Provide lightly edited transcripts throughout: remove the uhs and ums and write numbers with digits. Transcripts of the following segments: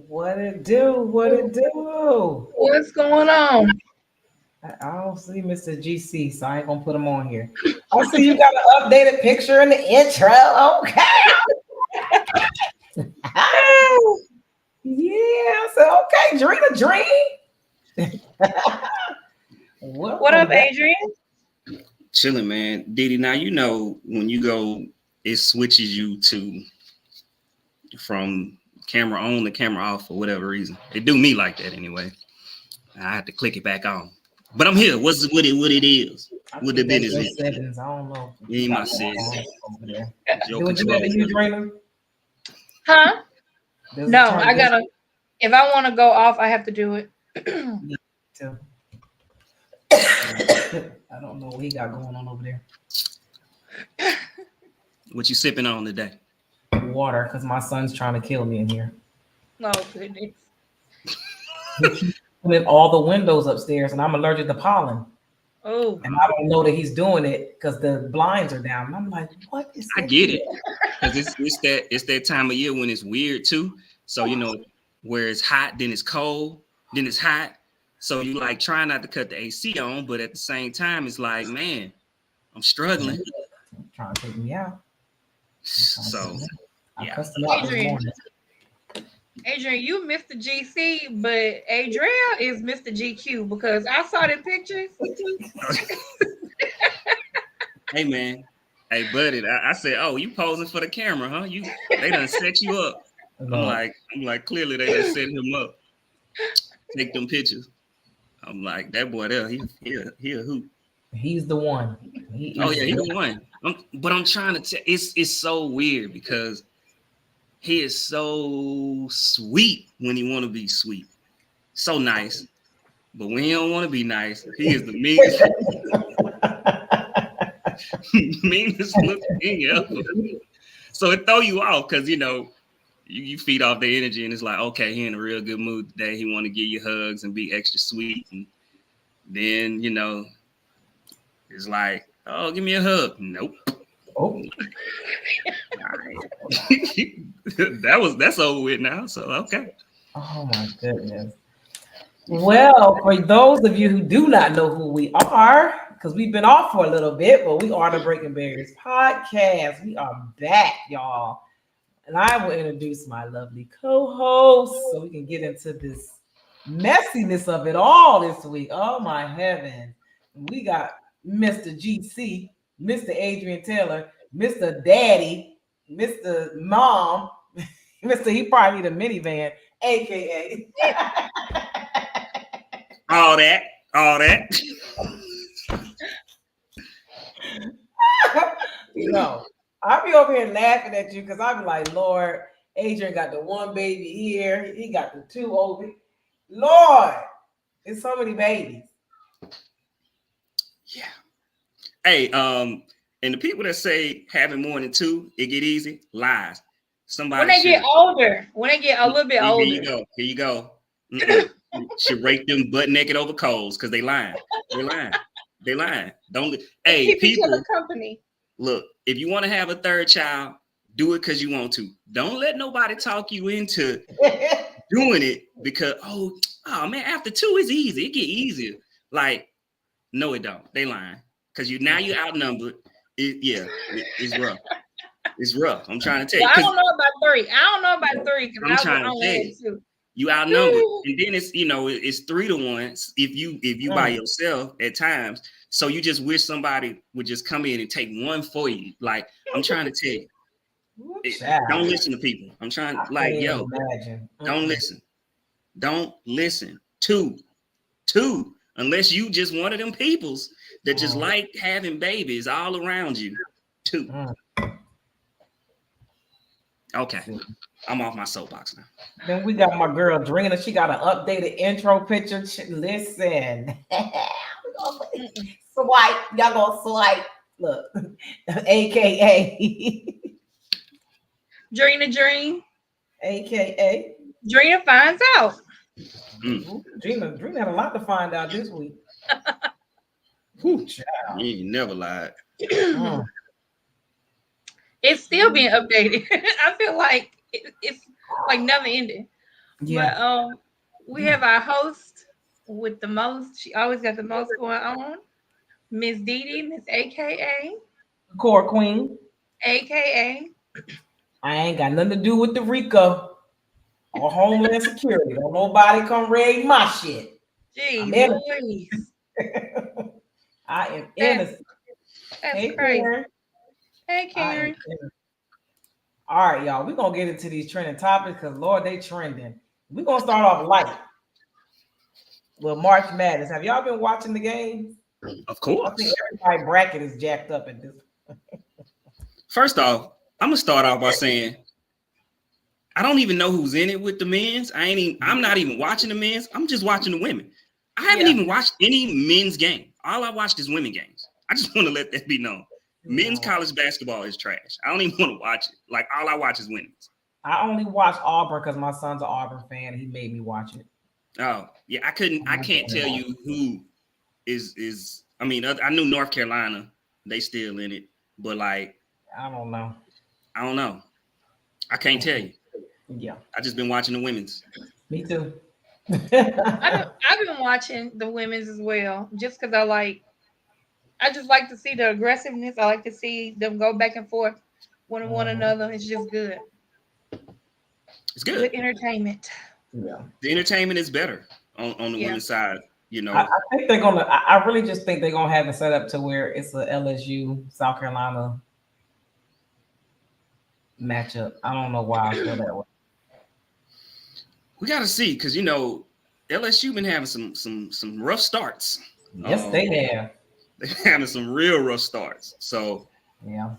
What it do? What it do? What's going on? I don't see Mr. GC, so I ain't gonna put him on here. I see you got an updated picture in the intro. Okay. Yeah, I said, okay, dream a dream. What up, Welcome back. Adrian? Chilling, man. Didi, now you know when you go, it switches you to from camera on to camera off for whatever reason. It do me like that anyway. I have to click it back on. But I'm here. What's what it is? I What the think that's business your is? settings. I don't know. You ain't my Got sis. over there. Your Do what you control. got to you, Drina? Huh? Does it No, turn I this gotta. If I want to go off, I have to do it. to- I don't know what he got going on over there. What you sipping on today? Water, because my son's trying to kill me in here. Oh goodness. He keeps opening all the windows upstairs, and I'm allergic to pollen. Oh, And I don't know that he's doing it because the blinds are down. And I'm like, what is I this? get it. Because it's that time of year when it's weird too. So you know, where it's hot, then it's cold, then it's hot. So you like trying not to cut the AC on, but at the same time, it's like, man, I'm struggling. Trying to take me out. So I yeah. cussed him out this Adrian. morning. Adrian, you Mr. GC, but Adriel is Mr. GQ because I saw the pictures. Hey man, hey buddy, I said, oh, you posing for the camera, huh? They done set you up. No, I'm like, clearly they done set him up. Take them pictures. I'm like, that boy there, he a hoot. he's the one. He Oh is yeah, he the one. But I'm trying to tell. It's so weird because he is so sweet when he want to be sweet, so nice. But when he don't want to be nice, he is the meanest, meanest looking thing ever. So it throw you off because you know you feed off the energy and it's like, okay, he in a real good mood today. He want to give you hugs and be extra sweet, and then you know it's like, oh, give me a hug. Nope. Oh, that's over with now. So okay. oh my goodness. Well, for those of you who do not know who we are, because we've been off for a little bit, but we are the Breaking Barriers podcast. We are back, y'all. And I will introduce my lovely co-host so we can get into this messiness of it all this week. Oh my heaven. We got Mr. GC, Mr. Adrian Taylor, Mr. Daddy, Mr. Mom, Mr. He probably need a minivan, aka All that. you know, I'll be over here laughing at you because I'll be like, Lord, Adrian got the one baby here, he got the two over. Lord, it's so many babies. Yeah. Hey, and the people that say having more than two, it get easy, lies. Somebody When they get older, when they get a little bit older. Here you go. Should rake them butt naked over coals because they lying. They lying. Don't. Hey, Keep each people. other company. Look, if you want to have a third child, do it because you want to. Don't let nobody talk you into doing it because oh man, after two it's easy. It get easier. Like, no, it don't. They lying because you outnumbered. It's rough. It's rough. I'm trying to tell you. Well, I don't know about three because I'm trying to tell you. Two. You outnumbered, and then it's it's 3-1 if you by yourself at times. So you just wish somebody would just come in and take one for you. Like I'm trying to tell you, don't listen to people. I'm trying don't listen. Don't listen. Two, unless you just one of them peoples that just like having babies all around you. Two. Okay. I'm off my soapbox now. Then we got my girl Drina. She got an updated intro picture. Listen. Swipe. Y'all gonna swipe. Look. AKA. Drina Dream. AKA. Drina finds out. Drina had a lot to find out this week. You ain't never lied. It's still being updated. I feel like it's like never ending. But we have our host with the most. She always got the most going on. Miss Dee, Miss Core Queen. AKA. I ain't got nothing to do with the RICO or Homeland Security. Don't nobody come raid my shit. Jeez, Louise. I am innocent. That's Hey, crazy. Karen. Hey, Karen. All right, y'all. We're gonna get into these trending topics because Lord, they trending. We're gonna start off light with March Madness. Have y'all been watching the game? Of course. I think everybody's bracket is jacked up at this. First off, I'm gonna start off by saying I don't even know who's in it with the men's. I'm not even watching the men's. I'm just watching the women. I haven't even watched any men's game. All I watched is women games. I just want to let that be known. Men's college basketball is trash. I don't even want to watch it. Like all I watch is women's. I only watch Auburn because my son's an Auburn fan. He made me watch it. Oh yeah, I can't tell you who is. I mean, I knew North Carolina. They still in it, but like I don't know. I can't tell you. Yeah, I just been watching the women's. Me too. I've been watching the women's as well, just because I just like to see the aggressiveness. I like to see them go back and forth one another. It's just good. It's good. Good entertainment. Yeah, the entertainment is better on the women's side. You know, I think they're gonna. I really just think they're gonna have it set up to where it's a LSU South Carolina matchup. I don't know why I feel that way. we got to see because LSU been having some rough starts. Yes, they have. They're having some real rough starts. So yeah,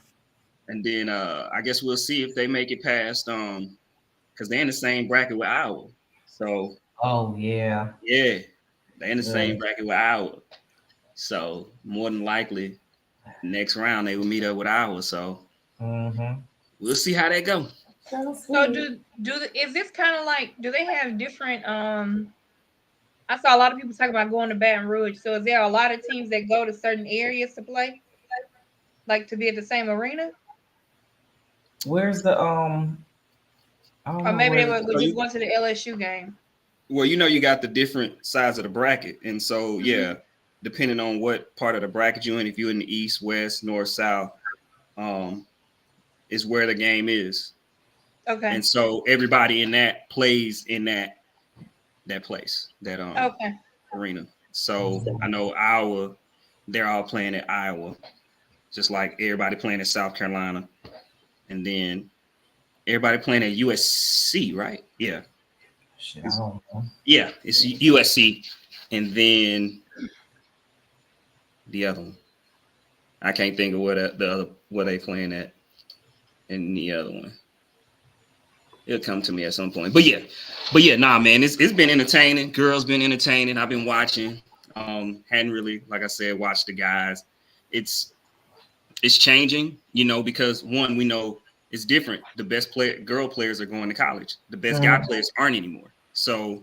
and then I guess we'll see if they make it past because they're in the same bracket with Iowa. So yeah, they're in the same bracket with Iowa. So more than likely, next round they will meet up with Iowa. So we'll see how that go. So is this kind of like, do they have different I saw a lot of people talking about going to Baton Rouge. So is there a lot of teams that go to certain areas to play? Like to be at the same arena? Where's the or maybe they were just going to the LSU game. Well, you got the different sides of the bracket. And so depending on what part of the bracket you're in, if you're in the east, west, north, south, is where the game is. Okay. And so everybody in that plays in that place, that arena. So I know Iowa, they're all playing at Iowa, just like everybody playing at South Carolina. And then everybody playing at USC, right? Yeah. Shit, I don't know. Yeah, it's USC. And then the other one. I can't think of where they playing at in the other one. It'll come to me at some point. But yeah, nah, man, it's been entertaining. Girls been entertaining. I've been watching. Hadn't really, like I said, watched the guys. It's changing, because one, we know it's different. The best girl players are going to college. The best guy players aren't anymore. So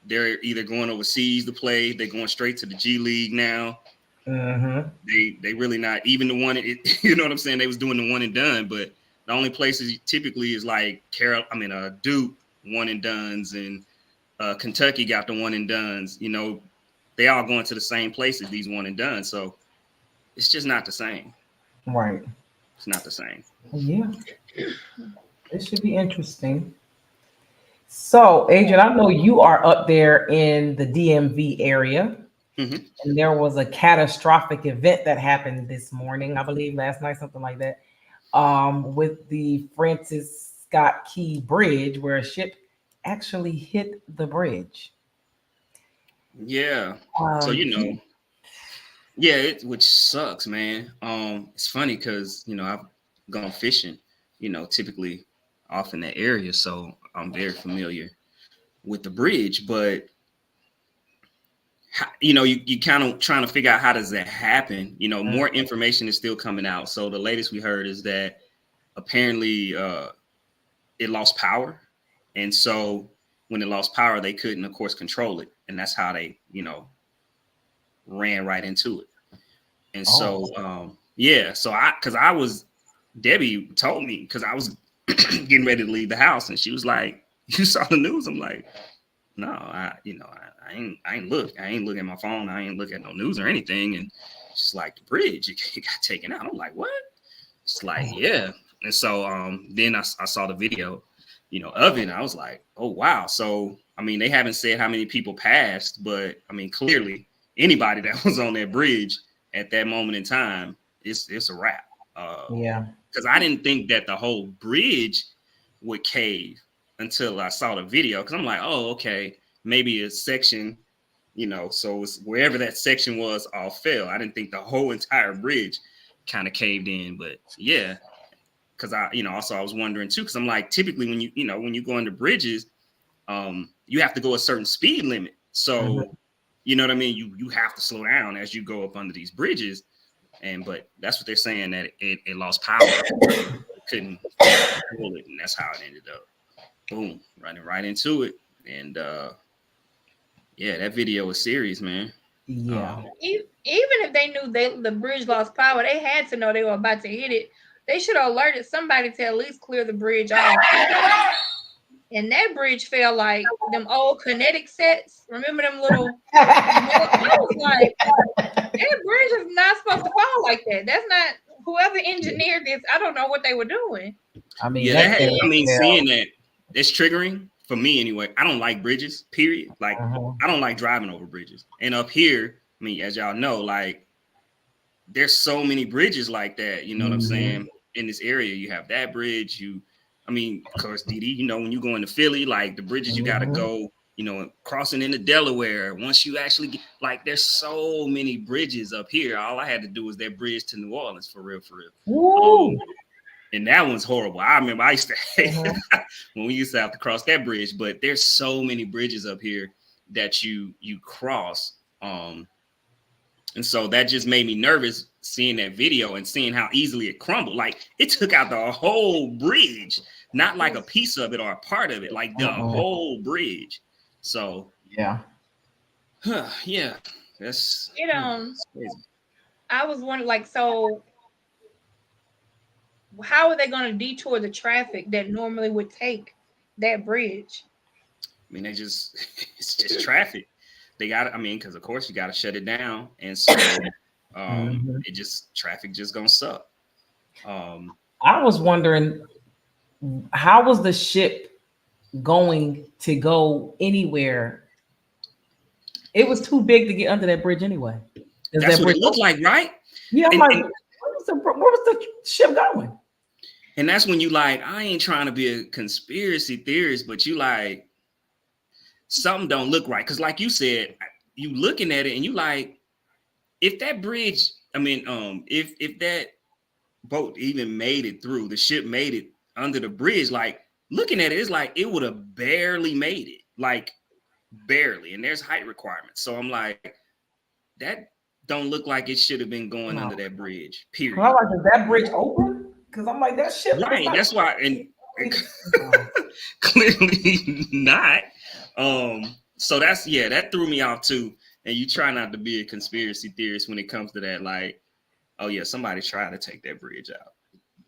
they're either going overseas to play, they're going straight to the G League now. They really not even the one. You know what I'm saying? They was doing the one and done, but the only places typically is like Duke one and dones, and Kentucky got the one and dones. They all going to the same places, these one and done. So it's just not the same. Right. It's not the same. Yeah. It should be interesting. So, Adrian, I know you are up there in the DMV area. And there was a catastrophic event that happened this morning, I believe last night, something like that, with the Francis Scott Key Bridge, where a ship actually hit the bridge. Yeah. So which sucks, man. It's funny because I've gone fishing, typically off in that area, so I'm very familiar with the bridge. But you kind of trying to figure out how does that happen. More information is still coming out. So the latest we heard is that apparently it lost power, and so when it lost power, they couldn't, of course, control it, and that's how they ran right into it. And so Debbie told me, because I was getting ready to leave the house, and she was like, you saw the news? I'm like, no, I ain't look. I ain't look at my phone. I ain't look at no news or anything. And she's like, the bridge, it got taken out. I'm like, what? It's like, yeah. And so then I saw the video, of it. And I was like, oh, wow. So, I mean, they haven't said how many people passed, but I mean, clearly anybody that was on that bridge at that moment in time, it's a wrap. Yeah. Because I didn't think that the whole bridge would cave until I saw the video. Because I'm like, oh, okay, maybe a section, so it's wherever that section was all fell. I didn't think the whole entire bridge kind of caved in, but yeah. Because also I was wondering too, because I'm like, typically when you go into bridges, you have to go a certain speed limit. So, you know what I mean? You have to slow down as you go up under these bridges. But that's what they're saying, that it lost power. It couldn't control it, and that's how it ended up. Boom, running right into it. And yeah, that video was serious, man. Yeah. Even if they knew the bridge lost power, they had to know they were about to hit it. They should have alerted somebody to at least clear the bridge off. And that bridge fell like them old kinetic sets. Remember them little? I was like, that bridge is not supposed to fall like that. That's not, whoever engineered this, I don't know what they were doing. I mean, seeing that, it's triggering for me anyway. I don't like bridges, period. Like, I don't like driving over bridges. And up here, I mean, as y'all know, like, there's so many bridges like that. You know what I'm saying? In this area, you have that bridge. Of course, Didi, when you go into Philly, like the bridges you got to go, crossing into Delaware. Once you actually get, like, there's so many bridges up here. All I had to do was that bridge to New Orleans, for real. And that one's horrible. I remember I used to when we used to have to cross that bridge, but there's so many bridges up here that you cross. And so that just made me nervous seeing that video and seeing how easily it crumbled. Like, it took out the whole bridge, not like a piece of it or a part of it, like the whole bridge. So yeah, that's crazy. I was wondering, like, so how are they going to detour the traffic that normally would take that bridge? I mean, it's just traffic. They got, because of course you got to shut it down, and so traffic just gonna suck. I was wondering, how was the ship going to go anywhere? It was too big to get under that bridge anyway. That's what it looked like, right? Yeah, I'm like, where was the ship going? And that's when you like, I ain't trying to be a conspiracy theorist, but you like, something don't look right. Because like you said, you looking at it and you like, if that bridge, if that boat even made it through, the ship made it under the bridge, like looking at it, it's like it would have barely made it, like barely. And there's height requirements. So I'm like, that don't look like it should have been going under that bridge, period. I'm like, is that bridge open? Because I'm like, that ship. Right, that's why. And clearly not. So that threw me off too. And you try not to be a conspiracy theorist when it comes to that. Like, oh yeah, somebody tried to take that bridge out.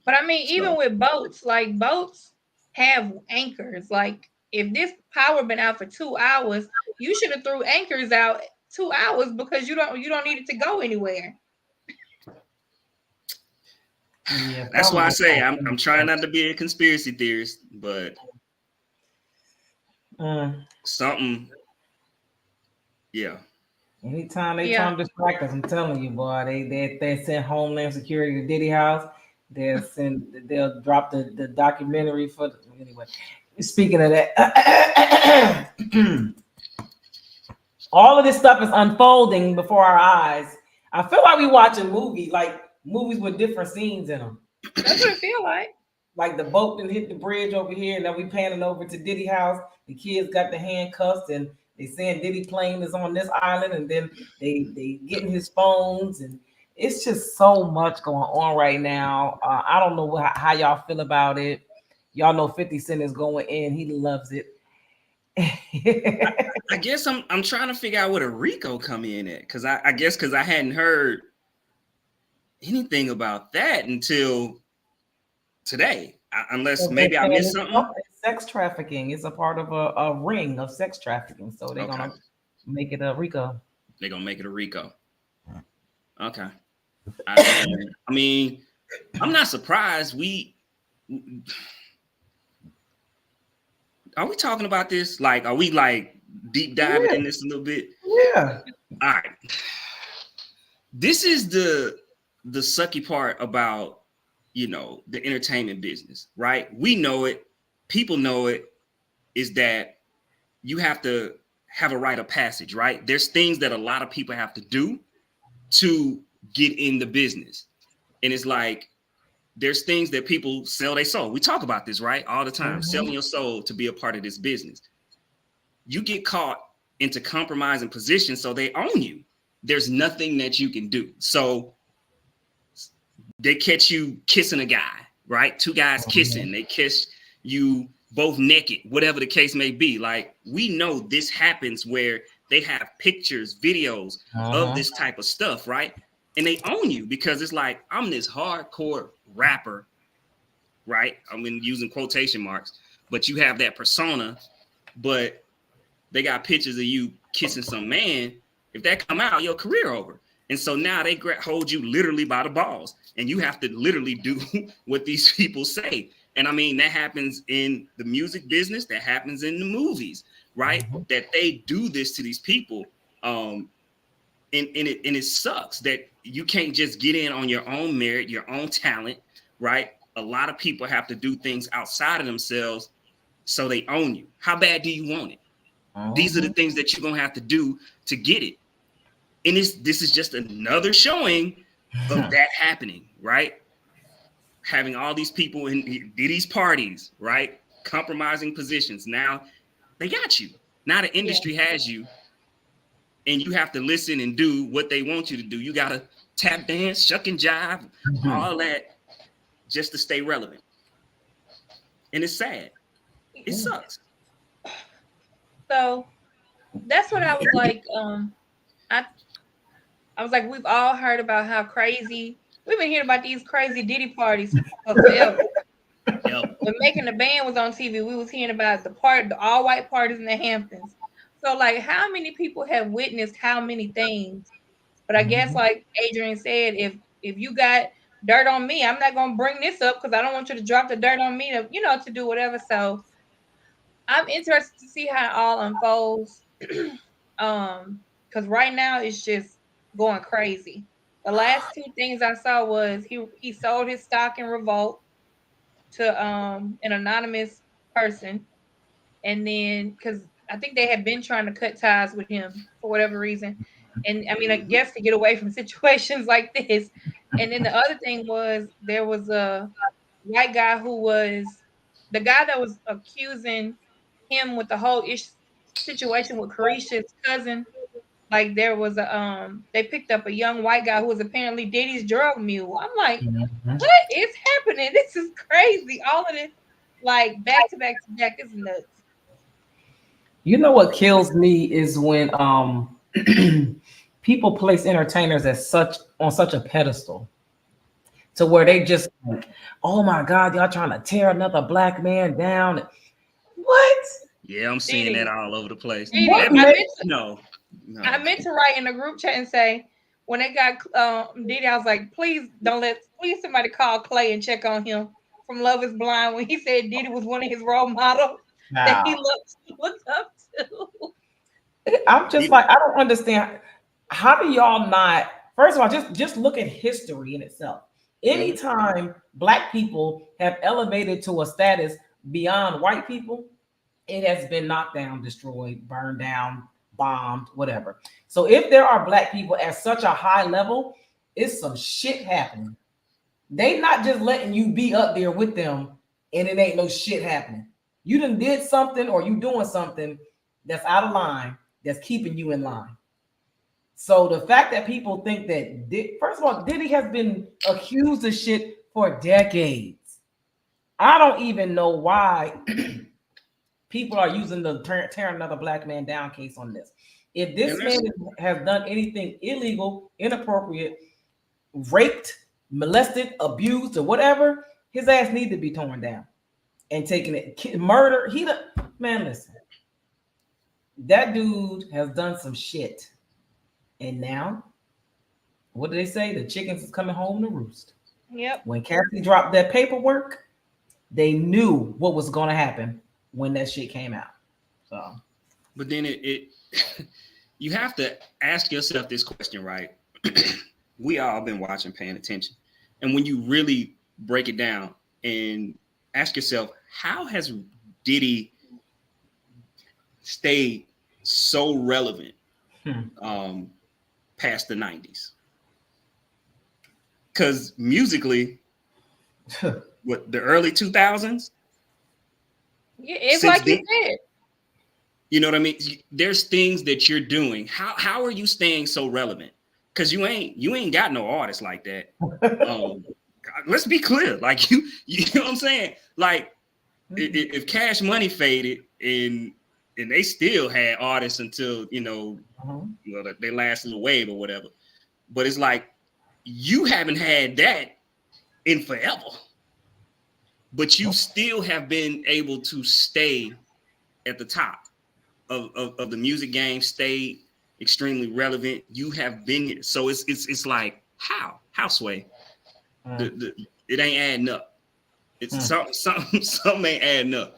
But even with boats, like boats have anchors. Like, if this power been out for 2 hours, you should have threw anchors out 2 hours because you don't need it to go anywhere. Yeah, that's why I say I'm trying not to be a conspiracy theorist, but something, yeah. Anytime they try to distract us, I'm telling you, boy, they send Homeland Security to Diddy House. They'll drop the documentary for anyway. Speaking of that, all of this stuff is unfolding before our eyes. I feel like we watching movies with different scenes in them. That's what it feel like. Like the boat that hit the bridge over here, and then we panning over to Diddy House. The kids got the handcuffs, and they saying Diddy plane is on this island, and then they getting his phones, and it's just so much going on right now. I don't know how y'all feel about it. Y'all know 50 Cent is going in. He loves it. I guess I'm trying to figure out where the RICO come in at, because I hadn't heard anything about that until today, unless maybe I missed something. sex trafficking. It's a part of a ring of sex trafficking. So they're Okay. gonna make it a RICO. They're gonna make it a RICO. Okay. I mean, I'm not surprised. Are we talking about this? Like, are we like deep diving in this a little bit? Yeah. All right. This is the sucky part about, you know, the entertainment business, right? We know it. People know it. Is that you have to have a rite of passage, right? There's things that a lot of people have to do to get in the business. And it's like, there's things that people sell their soul. We talk about this, right? All the time, selling your soul to be a part of this business. You get caught into compromising positions, so they own you. There's nothing that you can do. So they catch you kissing a guy, right? Two guys kissing, they kiss you both naked, whatever the case may be. Like, we know this happens where they have pictures, videos of this type of stuff, right? And they own you because it's like, I'm this hardcore rapper, right? I'm using quotation marks, but you have that persona, but they got pictures of you kissing some man. If that come out, your career over. And so now they hold you literally by the balls, and you have to literally do what these people say. And I mean, that happens in the music business, that happens in the movies, right? That they do this to these people. And it sucks that you can't just get in on your own merit, your own talent, right? A lot of people have to do things outside of themselves so they own you. How bad do you want it? These are the things that you're gonna have to do to get it. And this is just another showing of that happening, right? Having all these people in these parties, right? Compromising positions. Now they got you. Now the industry has you, and you have to listen and do what they want you to do. You gotta tap dance, shuck and jive, all that, just to stay relevant. And it's sad. It sucks. So that's what I was like. I was like, we've all heard about how crazy we've been hearing about these crazy Diddy parties for forever. When Making the Band was on TV, we was hearing about the all white parties in the Hamptons. So like, how many people have witnessed how many things? But I guess, like Adrian said, if you got dirt on me, I'm not gonna bring this up because I don't want you to drop the dirt on me to do whatever. So I'm interested to see how it all unfolds. Because right now it's just going crazy. The last two things I saw was he sold his stock in Revolt to an anonymous person, and then because I think they had been trying to cut ties with him for whatever reason, and I mean, I guess to get away from situations like this. And then the other thing was there was a white guy who was the guy that was accusing him with the whole situation with Carisha's cousin. Like, there was they picked up a young white guy who was apparently Diddy's drug mule. I'm like, what is happening? This is crazy. All of this, like, back to back to back, is nuts. You know what kills me is when people place entertainers on such a pedestal to where they just like, oh my God, y'all trying to tear another black man down. What? Yeah, I'm seeing that all over the place. I meant to write in the group chat and say, when they got Diddy, I was like, please somebody call Clay and check on him from Love Is Blind when he said Diddy was one of his role models that he looked up to. I'm just like, I don't understand. How do y'all not? First of all, just look at history in itself. Anytime black people have elevated to a status beyond white people, it has been knocked down, destroyed, burned down, bombed, whatever. So if there are black people at such a high level, it's some shit happening. They not just letting you be up there with them and it ain't no shit happening. You done did something, or you doing something that's out of line, that's keeping you in line. So the fact that people think that, first of all, Diddy has been accused of shit for decades. I don't even know why people are using the tear another black man down case on this. If this man has done anything illegal, inappropriate, raped, molested, abused, or whatever, his ass needs to be torn down. and taking it murder. Man, listen. That dude has done some shit. And now, what do they say? The chickens is coming home to roost. Yep. When Cassie dropped that paperwork, they knew what was going to happen when that shit came out. So, but then it you have to ask yourself this question, right? We all been watching, paying attention. And when you really break it down and ask yourself, how has Diddy stayed so relevant past the 90s? Because musically, what, the early 2000s? Yeah, it's like you said. You know what I mean? There's things that you're doing. How are you staying so relevant? Because you ain't got no artists like that. Let's be clear. Like you know what I'm saying? Like if Cash Money faded and they still had artists until they last in the wave or whatever. But it's like you haven't had that in forever. But you still have been able to stay at the top of the music game, stay extremely relevant. You have been, so it's like how Sway? It ain't adding up. It's something ain't adding up.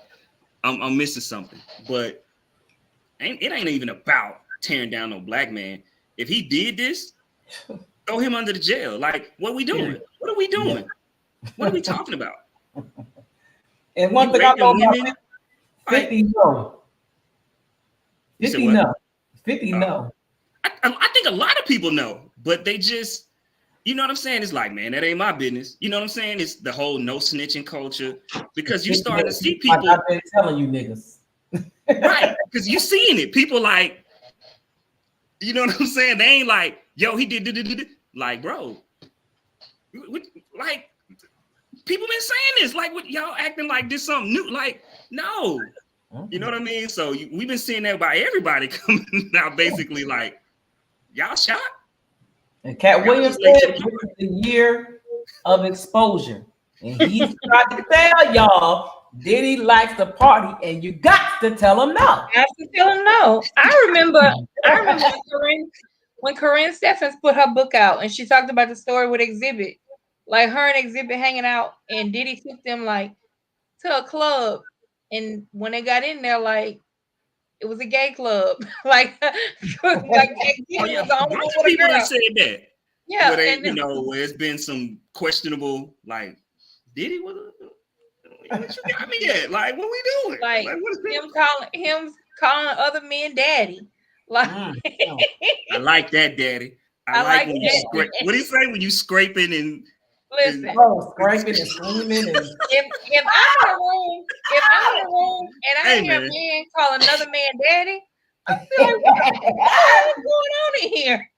I'm missing something, but it ain't even about tearing down no black man. If he did this, throw him under the jail. Like, what are we doing? What are we doing? What are we talking about? And one thing I know about 50 no. 50 no. 50 no. I think a lot of people know, but they just, you know what I'm saying? It's like, man, that ain't my business. You know what I'm saying? It's the whole no snitching culture, because you starting to see people. I've been telling you niggas. Right, because you seeing it. People like, you know what I'm saying? They ain't like, yo, he did. Like, bro, like, people been saying this. Like, what y'all acting like this something new? Like, no. You know what I mean? So we've been seeing that by everybody coming out, basically, like, y'all shot. And Cat Williams said this is the year of exposure. And he's trying to tell y'all Diddy likes to party, and you got to tell him no. I have to tell him no. I remember when Corinne Steffens put her book out and she talked about the story with Exhibit. Like her and Exhibit hanging out, and Diddy took them like to a club. And when they got in there, like it was a gay club. like Exhibit was the only one with a people girl. that said that. Yeah, where they, and where it's been some questionable, like, Diddy, what you got me at? Like, what we doing? Like what is him calling other men daddy. Like I like that, daddy. I like when you scrape. What do you say when you scraping and listen? Scraping and screaming and if I'm in a room and I hear a man call another man daddy, I feel like what's going on in here?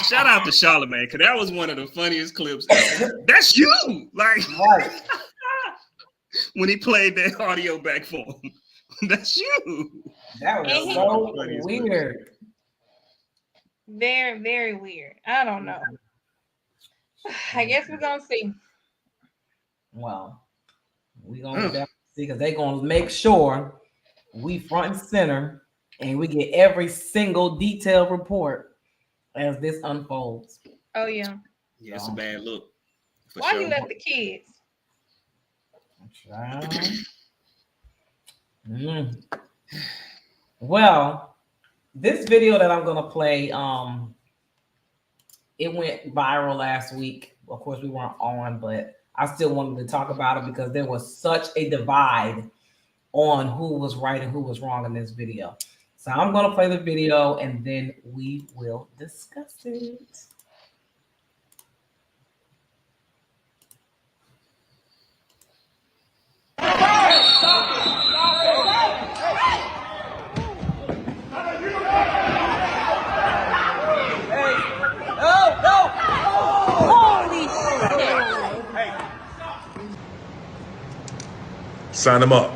Shout out to Charlamagne, because that was one of the funniest clips ever. That's you, like right. When he played that audio back for him. That's you. That was so weird. Very, very weird. I don't know. I guess we're gonna see. Well, we're gonna see, because they're gonna make sure we front and center and we get every single detailed report as this unfolds. Oh yeah. Yeah, it's a bad look. Why you left the kids? Well, this video that I'm gonna play, it went viral last week. Of course, we weren't on, but I still wanted to talk about it because there was such a divide on who was right and who was wrong in this video. So I'm gonna play the video and then we will discuss it. Sign him up.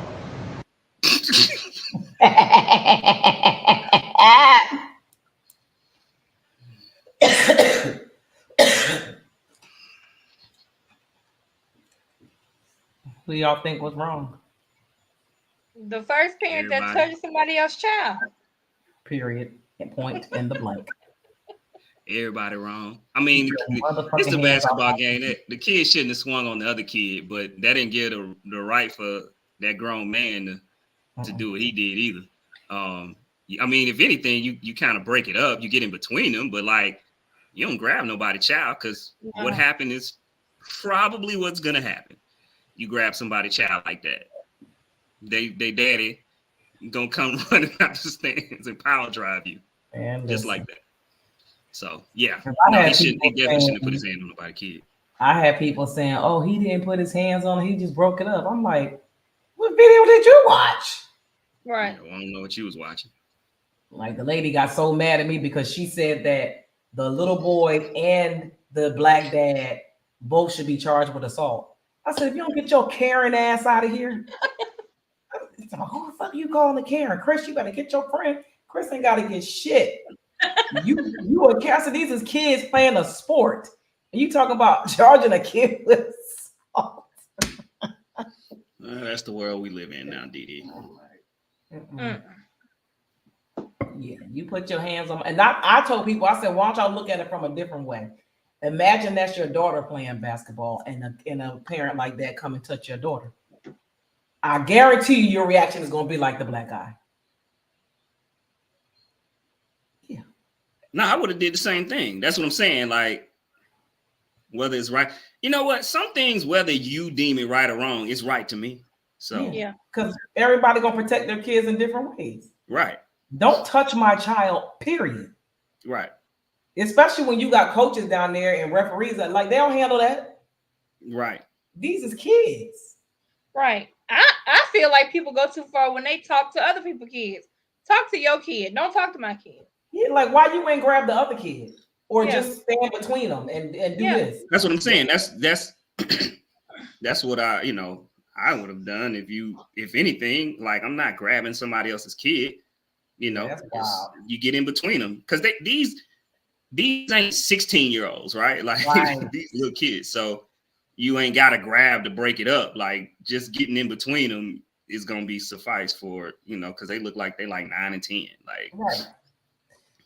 Who y'all think was wrong? The first parent that Everybody. touches somebody else's child. Period. And point in the blank. Everybody wrong. I mean, Your it's a motherfucking hands basketball off. game. The kid shouldn't have swung on the other kid, but that didn't give the right for that grown man to do what he did either. I mean, if anything, you kind of break it up. You get in between them, but like you don't grab nobody's child because what happened is probably what's gonna happen. You grab somebody's child like that, they daddy gonna come running out the stands and power drive you, And just listen, like that. So yeah, I no, had he shouldn't. He people definitely shouldn't have put saying- his hand on nobody's kid. I had people saying, "Oh, he didn't put his hands on it. He just broke it up." I'm like, "What video did you watch?" Right. I don't know what you was watching. Like the lady got so mad at me because she said that the little boy and the black dad both should be charged with assault. I said, "If you don't get your Karen ass out of here, who the fuck you calling a Karen? Chris, you better get your friend. Chris ain't got to get shit. You and Cassidy, these is kids playing a sport. And you talking about charging a kid with assault." That's the world we live in now, DD. Yeah, you put your hands on, and I told people, I said, why don't y'all look at it from a different way? Imagine that's your daughter playing basketball, and a parent like that come and touch your daughter. I guarantee you, your reaction is going to be like the black guy. Yeah. No, I would have did the same thing. That's what I'm saying. Like, whether it's right, you know what? Some things, whether you deem it right or wrong, it's right to me. So Yeah. Because everybody gonna protect their kids in different ways. right, Don't touch my child, period. right, Especially when you got coaches down there and referees that like they don't handle that. right. These is kids. Right. I feel like people go too far when they talk to other people's kids. Talk to your kid. Don't talk to my kid. Yeah, like why you ain't grab the other kid or Yeah. just stand between them and do Yeah. this. That's what I'm saying. That's what I would have done if anything. Like, I'm not grabbing somebody else's kid. That's wild. You get in between them because these ain't 16-year-olds, right? Like Right. these little kids. So you ain't got to grab to break it up. Like, just getting in between them is gonna be suffice for because they look like they like 9 and 10. Like, Right.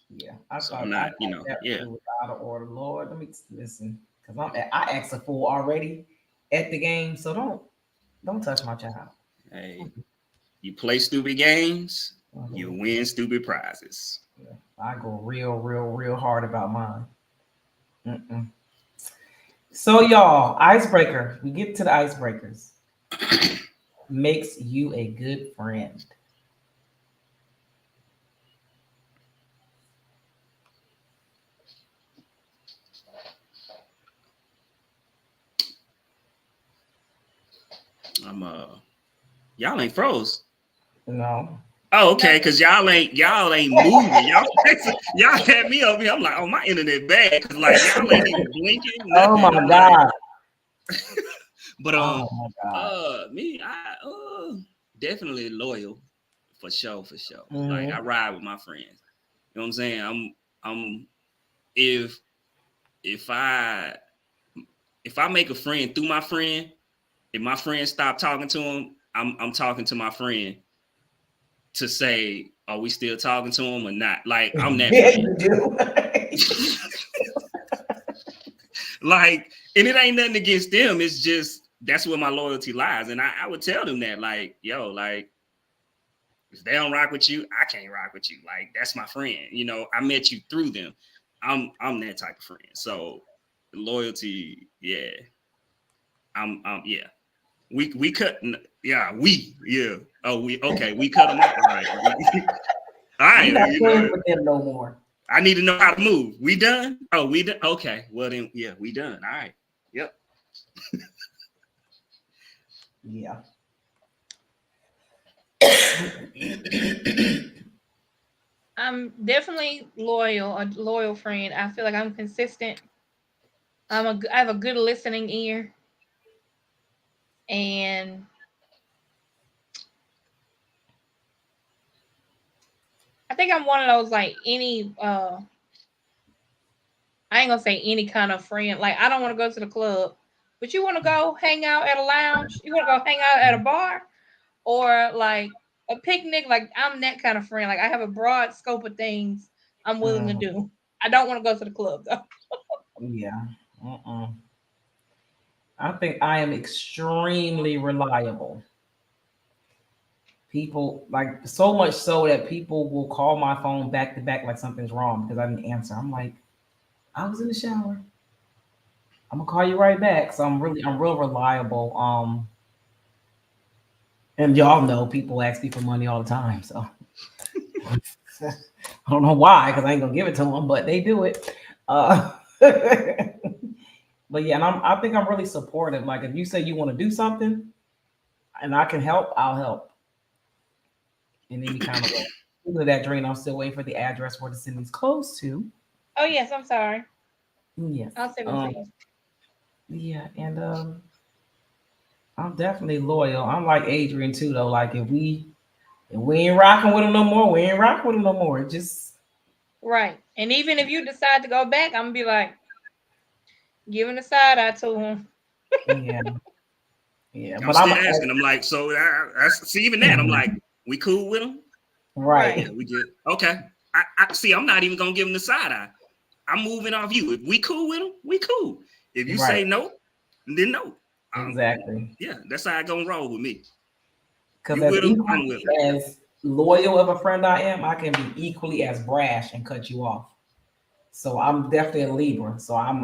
Yeah. I So thought I'm not, that yeah. was out of order. Lord, let me listen. Because I asked a fool already at the game. So don't touch my child. hey, you play stupid games, you win stupid prizes. Yeah, I go real hard about mine. So y'all, icebreaker. We get to the icebreakers. Makes you a good friend. Y'all ain't froze. No. Oh, okay, because y'all ain't moving. Y'all had me over here. I'm like, oh, my internet bad. Cause like y'all ain't even blinking. Oh nothing. my god. But Oh my god. me, I definitely loyal for sure. Mhm. Like, I ride with my friends. You know what I'm saying? I'm if I make a friend through my friend, if my friend stop talking to him, I'm talking to my friend to say, are we still talking to him or not? Like, I'm that Yeah, friend. you do. Like, and it ain't nothing against them. It's just that's where my loyalty lies. And I would tell them that, like, yo, like, if they don't rock with you, I can't rock with you. Like, that's my friend. I met you through them. I'm that type of friend. So loyalty, yeah. Yeah. We cut, yeah. Oh, we cut them off. All right. All right. You're not playing with them no more. I need to know how to move. We done? Oh, we done? Okay. Well then, yeah, we done. All right. Yep. Yeah. I'm definitely a loyal friend. I feel like I'm consistent. I have a good listening ear. And I think I'm one of those, like, I ain't gonna say any kind of friend. Like, I don't want to go to the club, but you want to go hang out at a lounge? You want to go hang out at a bar? Or, like, a picnic, like I'm that kind of friend. Like I have a broad scope of things I'm willing to do. I don't want to go to the club though. Yeah. I think I am extremely reliable. People like so much so that people will call my phone back to back like something's wrong because I didn't answer. I'm like, I was in the shower. I'm gonna call you right back. So I'm real reliable. And y'all know people ask me for money all the time. So I don't know why, because I ain't gonna give it to them, but they do it. But yeah, and I think I'm really supportive. Like if you say you want to do something and I can help, I'll help. And then you kind of go that drain. I'm still waiting for the address where the city's close to. Oh yes, I'm sorry. Yes. I'll send it to you. Yeah, and I'm definitely loyal. I'm like Adrian too, though. Like if we ain't rocking with him no more, we ain't rocking with him no more. It just Right. And even if you decide to go back, I'm gonna be like giving a side eye to him. yeah. Yeah. I'm But still asking. I'm like, so I see even that. I'm like, we cool with him? right. Yeah, we good. Okay. I see. I'm not even gonna give him the side eye. I'm moving off you. If we cool with him, we cool. If you say no, then no. Exactly. Yeah, that's how I gonna roll with me. Because You with him, I'm with him. as loyal of a friend I am, I can be equally as brash and cut you off. So I'm definitely a Libra. So I'm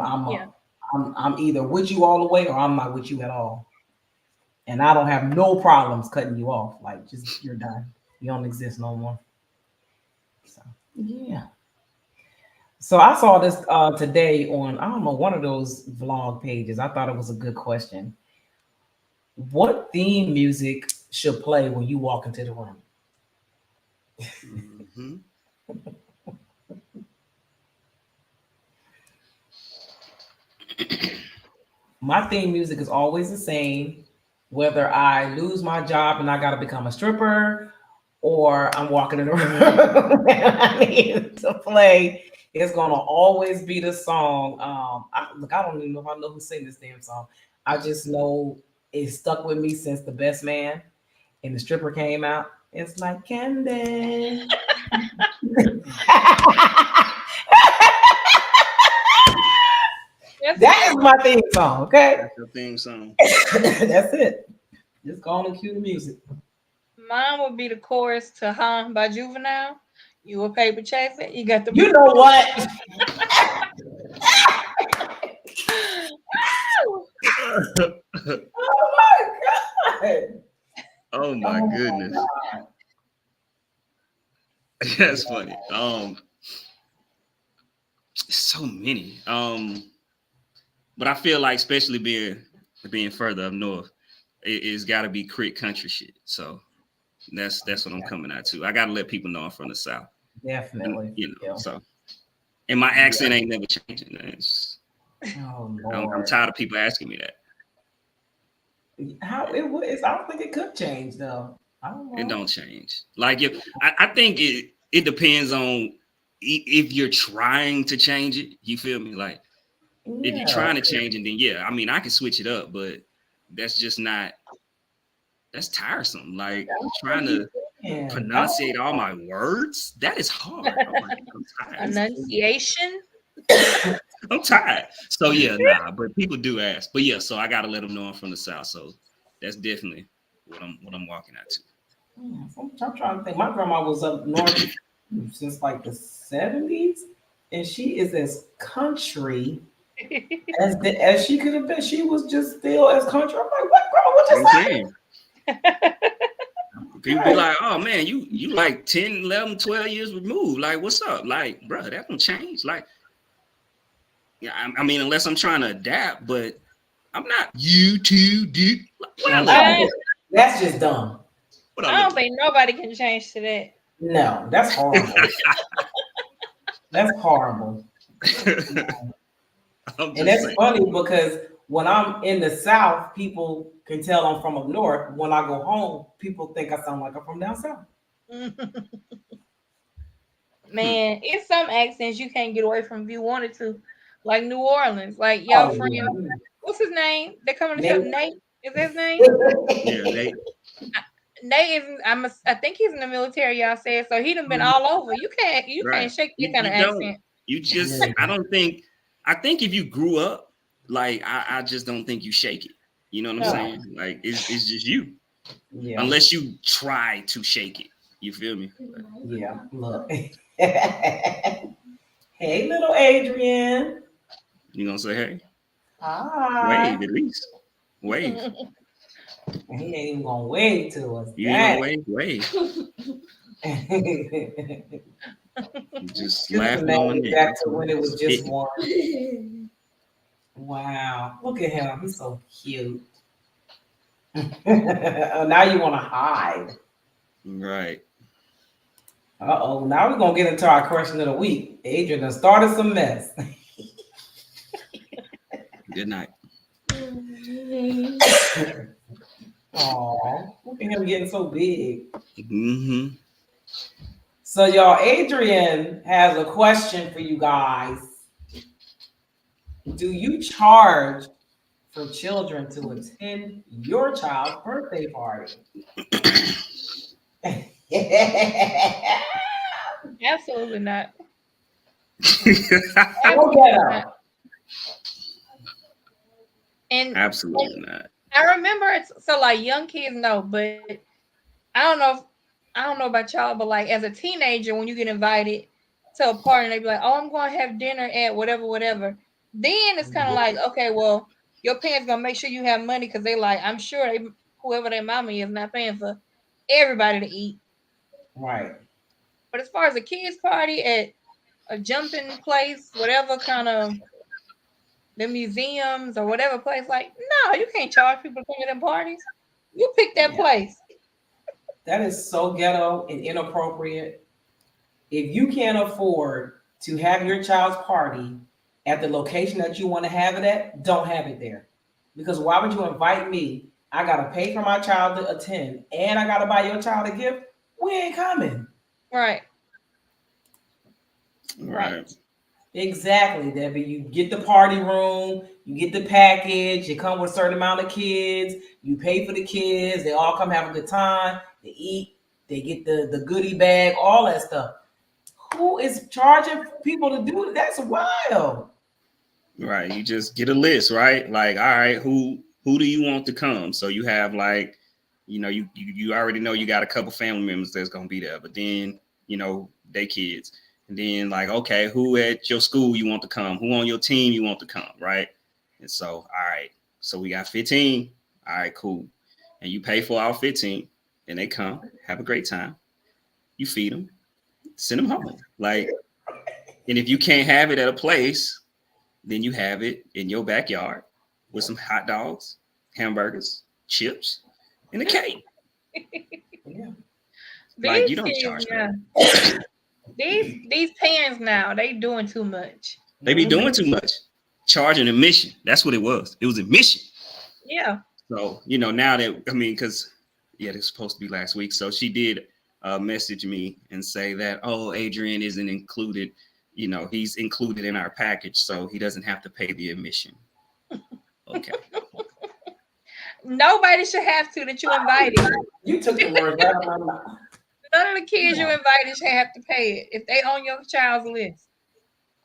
either with you all the way or I'm not with you at all. And I don't have no problems cutting you off. Like just you're done. You don't exist no more. So yeah. So I saw this today on I don't know one of those vlog pages. I thought it was a good question. What theme music should play when you walk into the room? Mm-hmm. My theme music is always the same, whether I lose my job and I got to become a stripper or I'm walking in the room and I need to play. It's going to always be the song. I don't even know if I know who sing this damn song. I just know it stuck with me since The Best Man and the stripper came out. It's like candy. That is my theme song, okay? That's your theme song. That's it. Just go on and cue the music. Mine would be the chorus to "Huh" by Juvenile. You a paper chaser. You got the. You know what? Oh my god! Oh my goodness. God. That's funny. So many. But I feel like, especially being further up north, it's got to be Crit country shit. So that's what I'm coming out to. I got to let people know I'm from the South. Definitely. And, you know, so and my accent ain't never changing. I'm tired of people asking me that. How it was? I don't think it could change though. I don't know. It don't change. Like if I think it depends on if you're trying to change it. You feel me? Like if you're trying to change it, then yeah, I mean I can switch it up, but that's just not. That's tiresome. Like trying to pronunciate all my words. That is hard. I'm tired. Enunciation. I'm tired. So yeah, nah. But people do ask. But yeah, so I gotta let them know I'm from the South. So that's definitely what I'm walking out to. I'm trying to think. My grandma was up north since like the 70s, and she is as country as she could have been. She was just still as country. I'm like, what, grandma? What you saying? People be like, oh man, you like 10, 11, 12 years removed. Like, what's up? Like, bro, that don't change. Like, yeah, I mean, unless I'm trying to adapt, but I'm not you too deep. Like, that's just dumb. I don't think nobody can change to that. No, that's horrible. That's horrible. And that's funny because when I'm in the South, people can tell I'm from up north. When I go home, people think I sound like I'm from down south. Man, it's some accents you can't get away from if you wanted to, like New Orleans. Like y'all friend, what's his name? They're coming to show Nate. Is that his name? Yeah, Nate. Nate is. I think he's in the military. Y'all said so. He done been all over. You can't Right. shake that You, kind of you don't. accent. You just. Yeah. I think if you grew up, like I just don't think you shake it. You know what I'm No. saying? Like it's just you. Yeah. Unless you try to shake it. You feel me? Yeah. Look. Hey, little Adrian. You gonna say, hey, Hi. wave at least. Wave. He ain't even gonna wave to us. You ain't gonna Dang. wave. You just Just laugh on imagine it. back to when it was just It- one. Wow. Look at him. He's so cute. Oh, now you want to hide. Right. Uh-oh. Now we're going to get into our question of the week. Adrian done started some mess. Good night. Oh, look at him getting so big. Mm-hmm. So, y'all, Adrian has a question for you guys. Do you charge for children to attend your child's birthday party? Absolutely not. Go get her. And Absolutely not. I remember it's so like young kids know, but I don't know about y'all, but like as a teenager, when you get invited to a party and they be like, "Oh, I'm going to have dinner at whatever," then it's kind of like, okay, well, your parents gonna make sure you have money because they like, I'm sure whoever their mama is not paying for everybody to eat. Right. But as far as a kids party at a jumping place, whatever kind of the museums or whatever place, like, no, you can't charge people to come to them parties. You pick that Yeah. place. That is so ghetto and inappropriate. If you can't afford to have your child's party at the location that you want to have it at, don't have it there. Because why would you invite me? I gotta pay for my child to attend, and I gotta buy your child a gift. We ain't coming. Right. Right. Exactly, Debbie. You get the party room, you get the package, you come with a certain amount of kids, you pay for the kids, they all come have a good time, they eat, they get the goodie bag, all that stuff. Who is charging people to do it? That's wild. Right. You just get a list, right? Like, all right, who do you want to come? So you have like, you already know you got a couple family members that's gonna be there, but then they kids. And then like, okay, who at your school you want to come? Who on your team you want to come, right? And so, all right, so we got 15. All right, cool. And you pay for all 15, and they come, have a great time. You feed them, send them home. Like, and if you can't have it at a place, then you have it in your backyard with some hot dogs, hamburgers, chips, and a cake. Yeah. Like, you don't charge them. These parents now, they doing too much. They be doing too much. Charging admission. That's what it was. It was admission. Yeah. So, now that, because, it's supposed to be last week. So she did message me and say that, oh, Adrian isn't included. He's included in our package, so he doesn't have to pay the admission. Okay. Nobody should have to that you invited. You took the words right out of my mouth. None of the kids you invited should have to pay it if they on your child's list.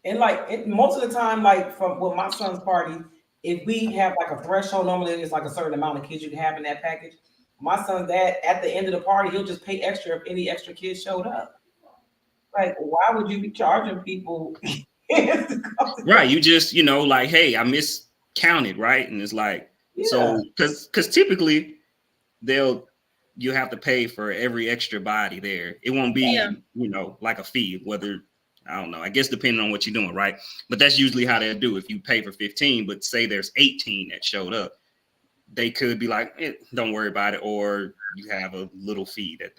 And most of the time, like with my son's party, if we have like a threshold, normally it's like a certain amount of kids you can have in that package. My son's dad, at the end of the party, he'll just pay extra if any extra kids showed up. Like, why would you be charging people? Right. You just, like, hey, I miscounted, right? And it's like, so because typically you have to pay for every extra body there. It won't be, like a fee, whether, I don't know, I guess depending on what you're doing, right? But that's usually how they do. If you pay for 15, but say there's 18 that showed up, they could be like, don't worry about it. Or you have a little fee that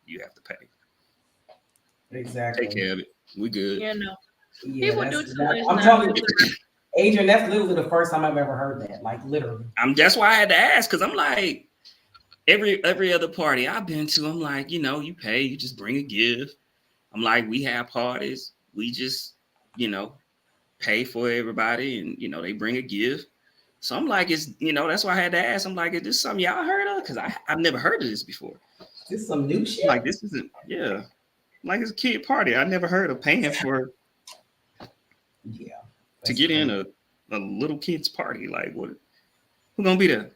you have to pay. Exactly. Take care of it. We good. Yeah, no. Yeah, People do too much. I'm telling you, Adrian, that's literally the first time I've ever heard that. Like, literally. That's why I had to ask, because I'm like, every other party I've been to, I'm like, you pay, you just bring a gift. I'm like, we have parties, we just, pay for everybody, and they bring a gift. So I'm like, it's, that's why I had to ask. I'm like, is this something y'all heard of? Because I've never heard of this before. This is some new shit. Like this isn't, yeah. Like it's a kid party. I never heard of paying for to get in a little kid's party. Like what? Who gonna be there?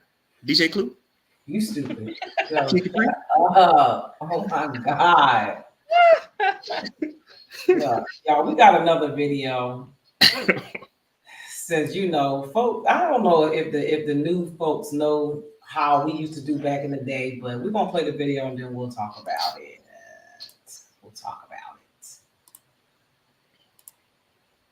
DJ Clue? You stupid. Oh my God. Yeah, y'all, we got another video. Since folks, I don't know if the new folks know how we used to do back in the day, but we're gonna play the video and then we'll talk about it. We'll talk about it.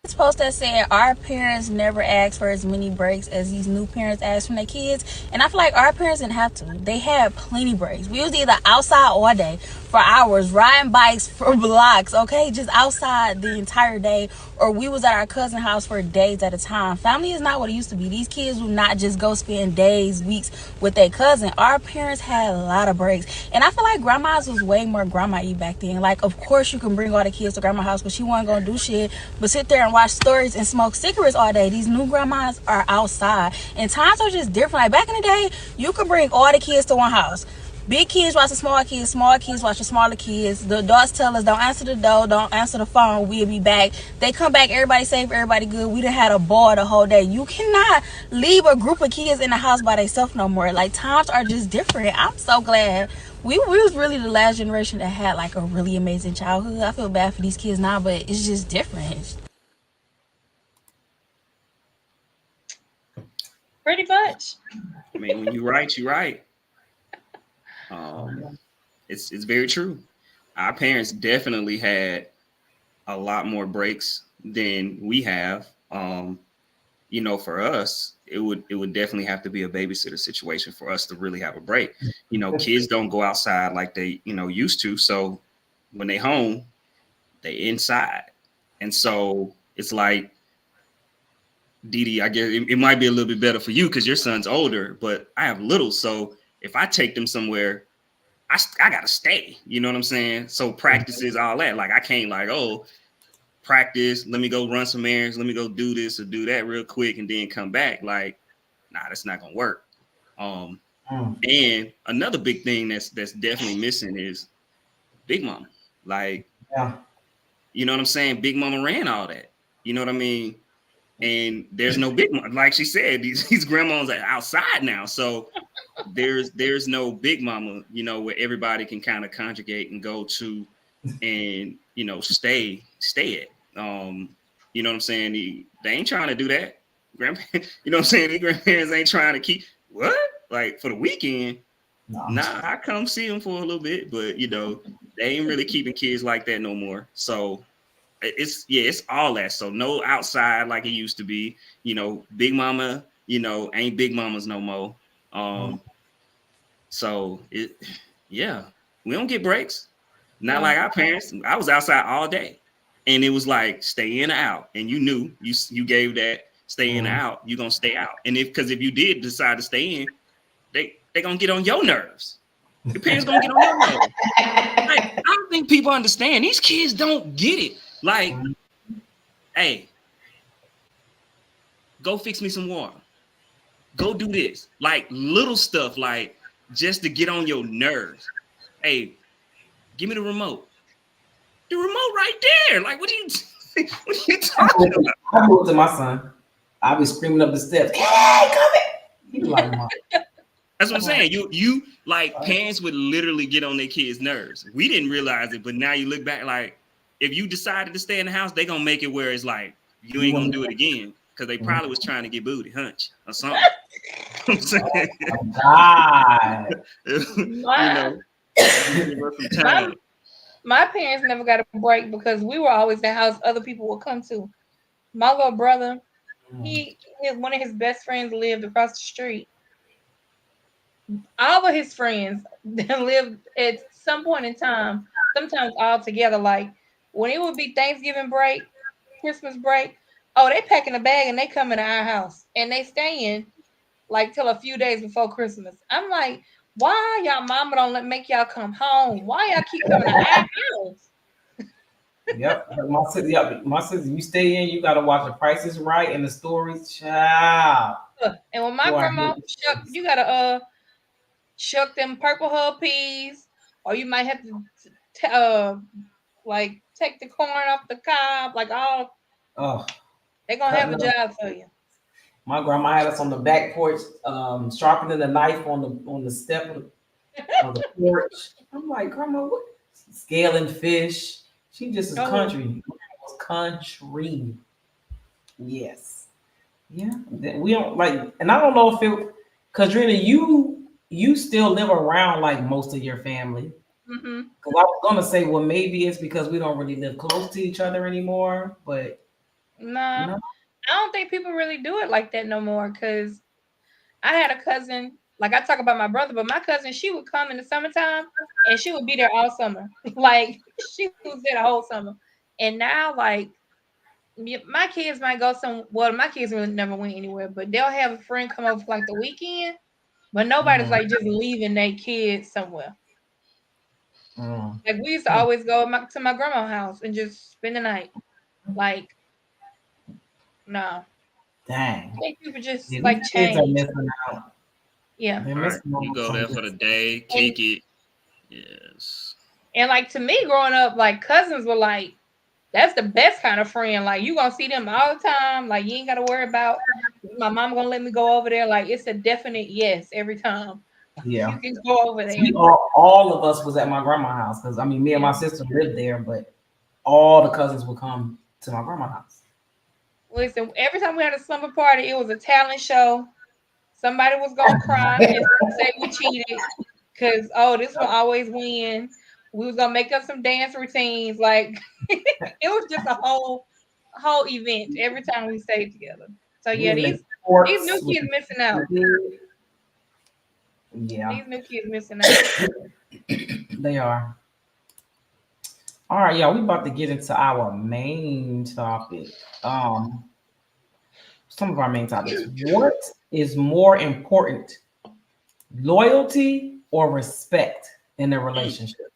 This post that said our parents never asked for as many breaks as these new parents ask from their kids, and I feel like our parents didn't have to. They had plenty breaks. We was either outside all day for hours, riding bikes for blocks, okay, just outside the entire day, or we was at our cousin's house for days at a time. Family is not what it used to be. These kids will not just go spend days, weeks with their cousin. Our parents had a lot of breaks, and I feel like grandma's was way more grandma-y back then. Like, of course you can bring all the kids to grandma's house, but she wasn't gonna do shit but sit there and watch stories and smoke cigarettes all day. These new grandmas are outside, and times are just different. Like back in the day, you could bring all the kids to one house. Big kids watch the small kids watch the smaller kids. The adults tell us, don't answer the door, don't answer the phone, we'll be back. They come back, everybody safe, everybody good. We done had a ball the whole day. You cannot leave a group of kids in the house by themselves no more. Like, times are just different. I'm so glad we was really the last generation that had like a really amazing childhood. I feel bad for these kids now, but it's just different. Pretty much. I mean, when you're right, you're right. It's very true. Our parents definitely had a lot more breaks than we have. For us, it would definitely have to be a babysitter situation for us to really have a break. Kids don't go outside like they used to. So when they home, they inside, and so it's like, Didi, I guess it might be a little bit better for you because your son's older, but I have little. So if I take them somewhere, I gotta stay. You know what I'm saying? So practices, all that. Like I can't practice. Let me go run some errands. Let me go do this or do that real quick and then come back. Like, nah, that's not gonna work. And another big thing that's definitely missing is Big Mama. Like, you know what I'm saying? Big Mama ran all that. You know what I mean? And there's no Big Mama. Like she said, these grandmas are outside now. So there's no Big Mama, where everybody can kind of conjugate and go to and, stay at. You know what I'm saying? They ain't trying to do that. Grandparents, you know what I'm saying? These grandparents ain't trying to keep what? Like for the weekend. Nah, I come see them for a little bit, but they ain't really keeping kids like that no more. So it's all that. So no outside like it used to be. Big Mama, ain't Big Mamas no more. So we don't get breaks. Not like our parents. I was outside all day, and it was like stay in or out, and you knew you gave that stay in or out. You gonna stay out, and if you did decide to stay in, they gonna get on your nerves. Your parents gonna get on your nerves. Like, I don't think people understand. These kids don't get it. Like, hey, go fix me some water. Go do this. Like little stuff, like just to get on your nerves. Hey, give me the remote. The remote right there. Like, what are you talking about? I moved to my son. I be screaming up the steps. Hey, come here. He was like, Mom. That's what I'm saying. You like parents would literally get on their kids' nerves. We didn't realize it, but now you look back, like if you decided to stay in the house, they gonna make it where it's like you ain't gonna do it again because they probably was trying to get booty hunch or something. I'm saying, my parents never got a break because we were always the house other people would come to. My little brother, one of his best friends lived across the street. All of his friends lived at some point in time, sometimes all together. Like when it would be Thanksgiving break, Christmas break, they packing a bag and they come into our house and they staying like till a few days before Christmas. I'm like, why y'all mama don't make y'all come home? Why y'all keep coming to our house? Yep, my sister, you stay in, you gotta watch The Price is Right and the stories, child. And when my grandma you gotta shuck them purple hull peas, or you might have to like take the corn off the cob, like all Oh, they're gonna have a cutting up. job for you. My grandma had us on the back porch, sharpening the knife on the step of the porch. I'm like, Grandma, what? Scaling fish. She just is Oh. country. Country. Yes. Yeah. We don't like, and I don't know if it, Kadrina, you still live around like most of your family. Mm-hmm. Because I was gonna say, well, maybe it's because we don't really live close to each other anymore, but No, no. I don't think people really do it like that no more. Cause I had a cousin, like I talk about my brother, but my cousin, she would come in the summertime and she would be there all summer. Like she was there the whole summer. And now, like my kids might go my kids really never went anywhere, but they'll have a friend come over for like the weekend, but nobody's like just leaving their kids somewhere. Like we used to always go to my grandma's house and just spend the night. Like, no. Dang. I think people just Yeah, like these kids are change. missing out. Yeah. They're Right. missing out You on go there for something. the day, kick it. Yes. And like to me, growing up, like cousins were like, that's the best kind of friend. Like you gonna see them all the time. Like you ain't gotta worry about my mom gonna let me go over there. Like it's a definite yes every time. Yeah. You can go over there. All of us was at my grandma's house because I mean, me and my sister lived there, but all the cousins would come to my grandma's house. Listen, every time we had a slumber party, it was a talent show. Somebody was gonna cry and say we cheated because this one always win. We was gonna make up some dance routines. Like it was just a whole event every time we stayed together. So yeah, these new kids missing out. Yeah. These new kids missing out. They are. All right, y'all. We about to get into our main topic. Some of our main topics. What is more important, loyalty or respect in a relationship?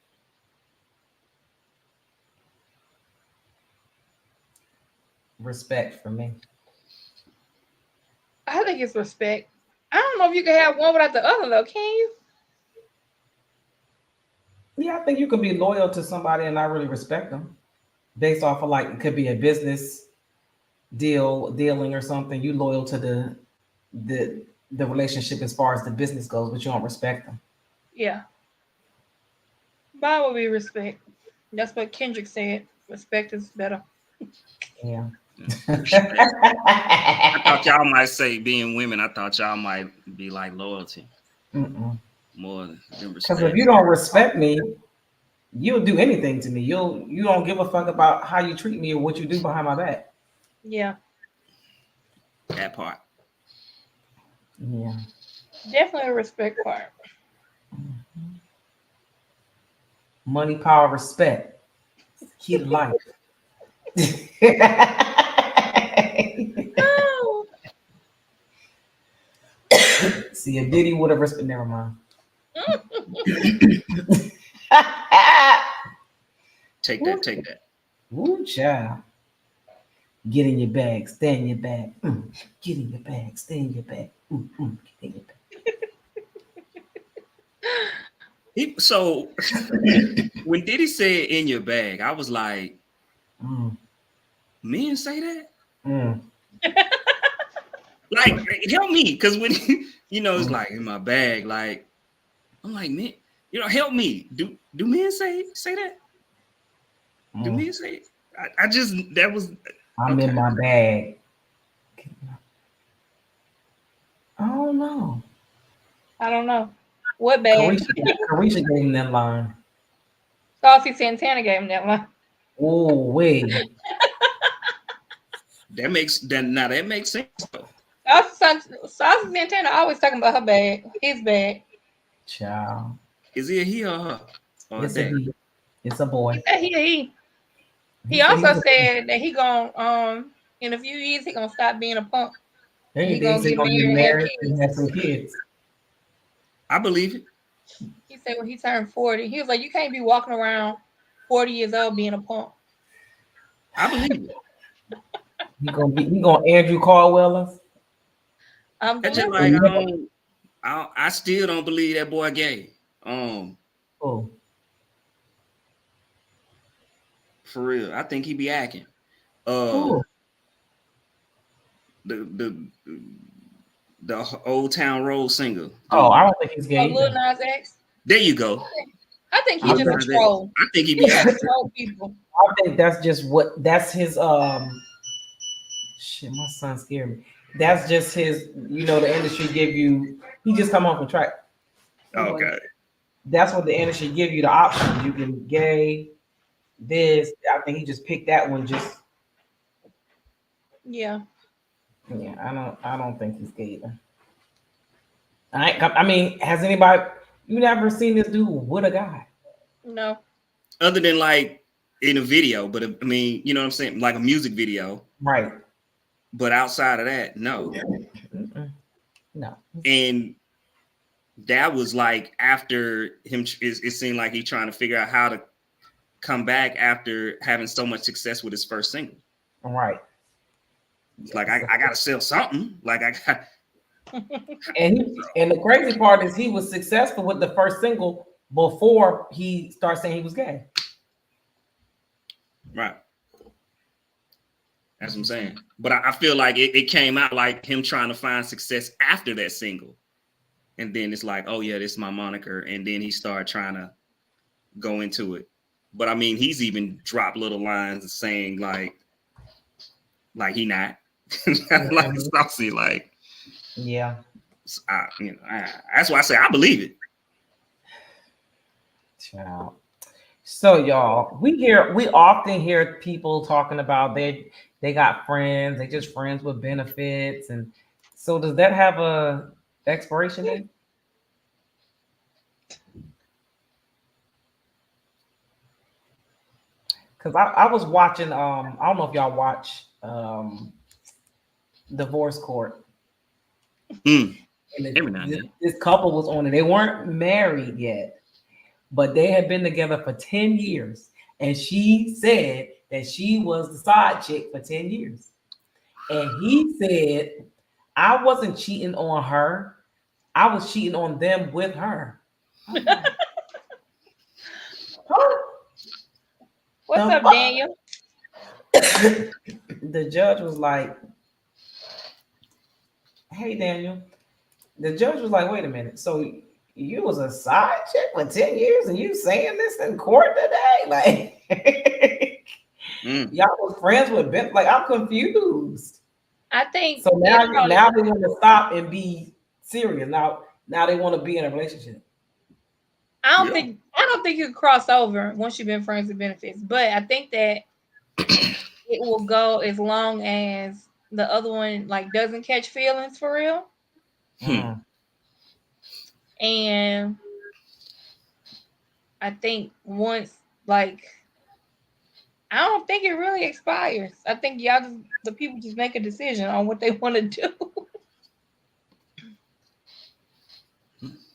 Respect for me. I think it's respect. I don't know if you can have one without the other though. Can you? Yeah, I think you can be loyal to somebody and not really respect them, based off of like it could be a business dealing or something. You loyal to the relationship as far as the business goes, but you don't respect them. Yeah. Mine will be respect. That's what Kendrick said. Respect is better. Yeah. I thought y'all might say being women. I thought y'all might be like loyalty more than respect. Because if you don't respect me, you'll do anything to me. You don't give a fuck about how you treat me or what you do behind my back. Yeah. That part. Yeah. Definitely a respect part. Money, power, respect. Key to life. Oh. See, a Diddy would have respect. Never mind. Take that. Ooh, child. Get in your bag, stay in your bag. Get in your bag, stay in your bag. Get in your bag. So when Diddy said "in your bag," I was like, "Men say that? Like, help me, because when it's like in my bag. Like, I'm like, man, help me. Do men say that? Do men say it? I just that was. I'm in my bag. I don't know. What bag? Carisha gave him that line. Saucy Santana gave him that line. Oh, wait. That makes sense though. Saucy Santana always talking about her bag, his bag. Child. Is it he or her? Or It's a he. It's a boy. He said he. He also said that he gonna in a few years he gonna stop being a punk. He gonna get married and have some kids. I believe it. He said when he turned 40, he was like, you can't be walking around 40 years old being a punk. I believe it. He gonna Andrew Caldwell us. That's just like I still don't believe that boy gay. Oh. For real. I think he be acting. Ooh. The Old Town Road singer. Oh, I don't think he's gay. Lil Nas X. There you go. I think he's I just a think- troll. I think he He be just acting. troll people. I think that's just that's his shit, my son scared me. That's just his, the industry give you, he just come off the track. Okay. That's what the industry give you, the options. You can gay, this. I think he just picked that one just Yeah. I don't think he's gay either. I mean, has anybody, you never seen this dude with a guy? No. Other than like in a video, but I mean, you know what I'm saying? Like a music video. Right. But outside of that, no. Mm-mm. No. And that was like after him, it seemed like he's trying to figure out how to come back after having so much success with his first single. Right. It's like I gotta sell something. Like I got And the crazy part is he was successful with the first single before he started saying he was gay. right. That's what I'm saying. But I feel like it came out like him trying to find success after that single. And then it's like, oh yeah, this is my moniker. And then he started trying to go into it. But I mean, he's even dropped little lines saying like he not. Like saucy, like Yeah. that's why I say I believe it. Child. So y'all, we often hear people talking about they got friends, they just friends with benefits, and so does that have a expiration date? Because I was watching, I don't know if y'all watch Divorce Court. Mm. And Every now and then. this couple was on it. They weren't married yet, but they had been together for 10 years. And she said that she was the side chick for 10 years. And he said, I wasn't cheating on her. I was cheating on them with her. What's The up, fuck? Daniel? The judge was like, hey, Daniel. The judge was like, wait a minute. So you was a side chick for 10 years and you saying this in court today? Like, y'all was friends with Ben. Like, I'm confused. I think So now it's probably- they want to stop and be serious. Now they want to be in a relationship. I don't think you can cross over once you've been friends with benefits, but I think that it will go as long as the other one like doesn't catch feelings for real. Mm. And I think once like I don't think it really expires. I think the people just make a decision on what they want to do.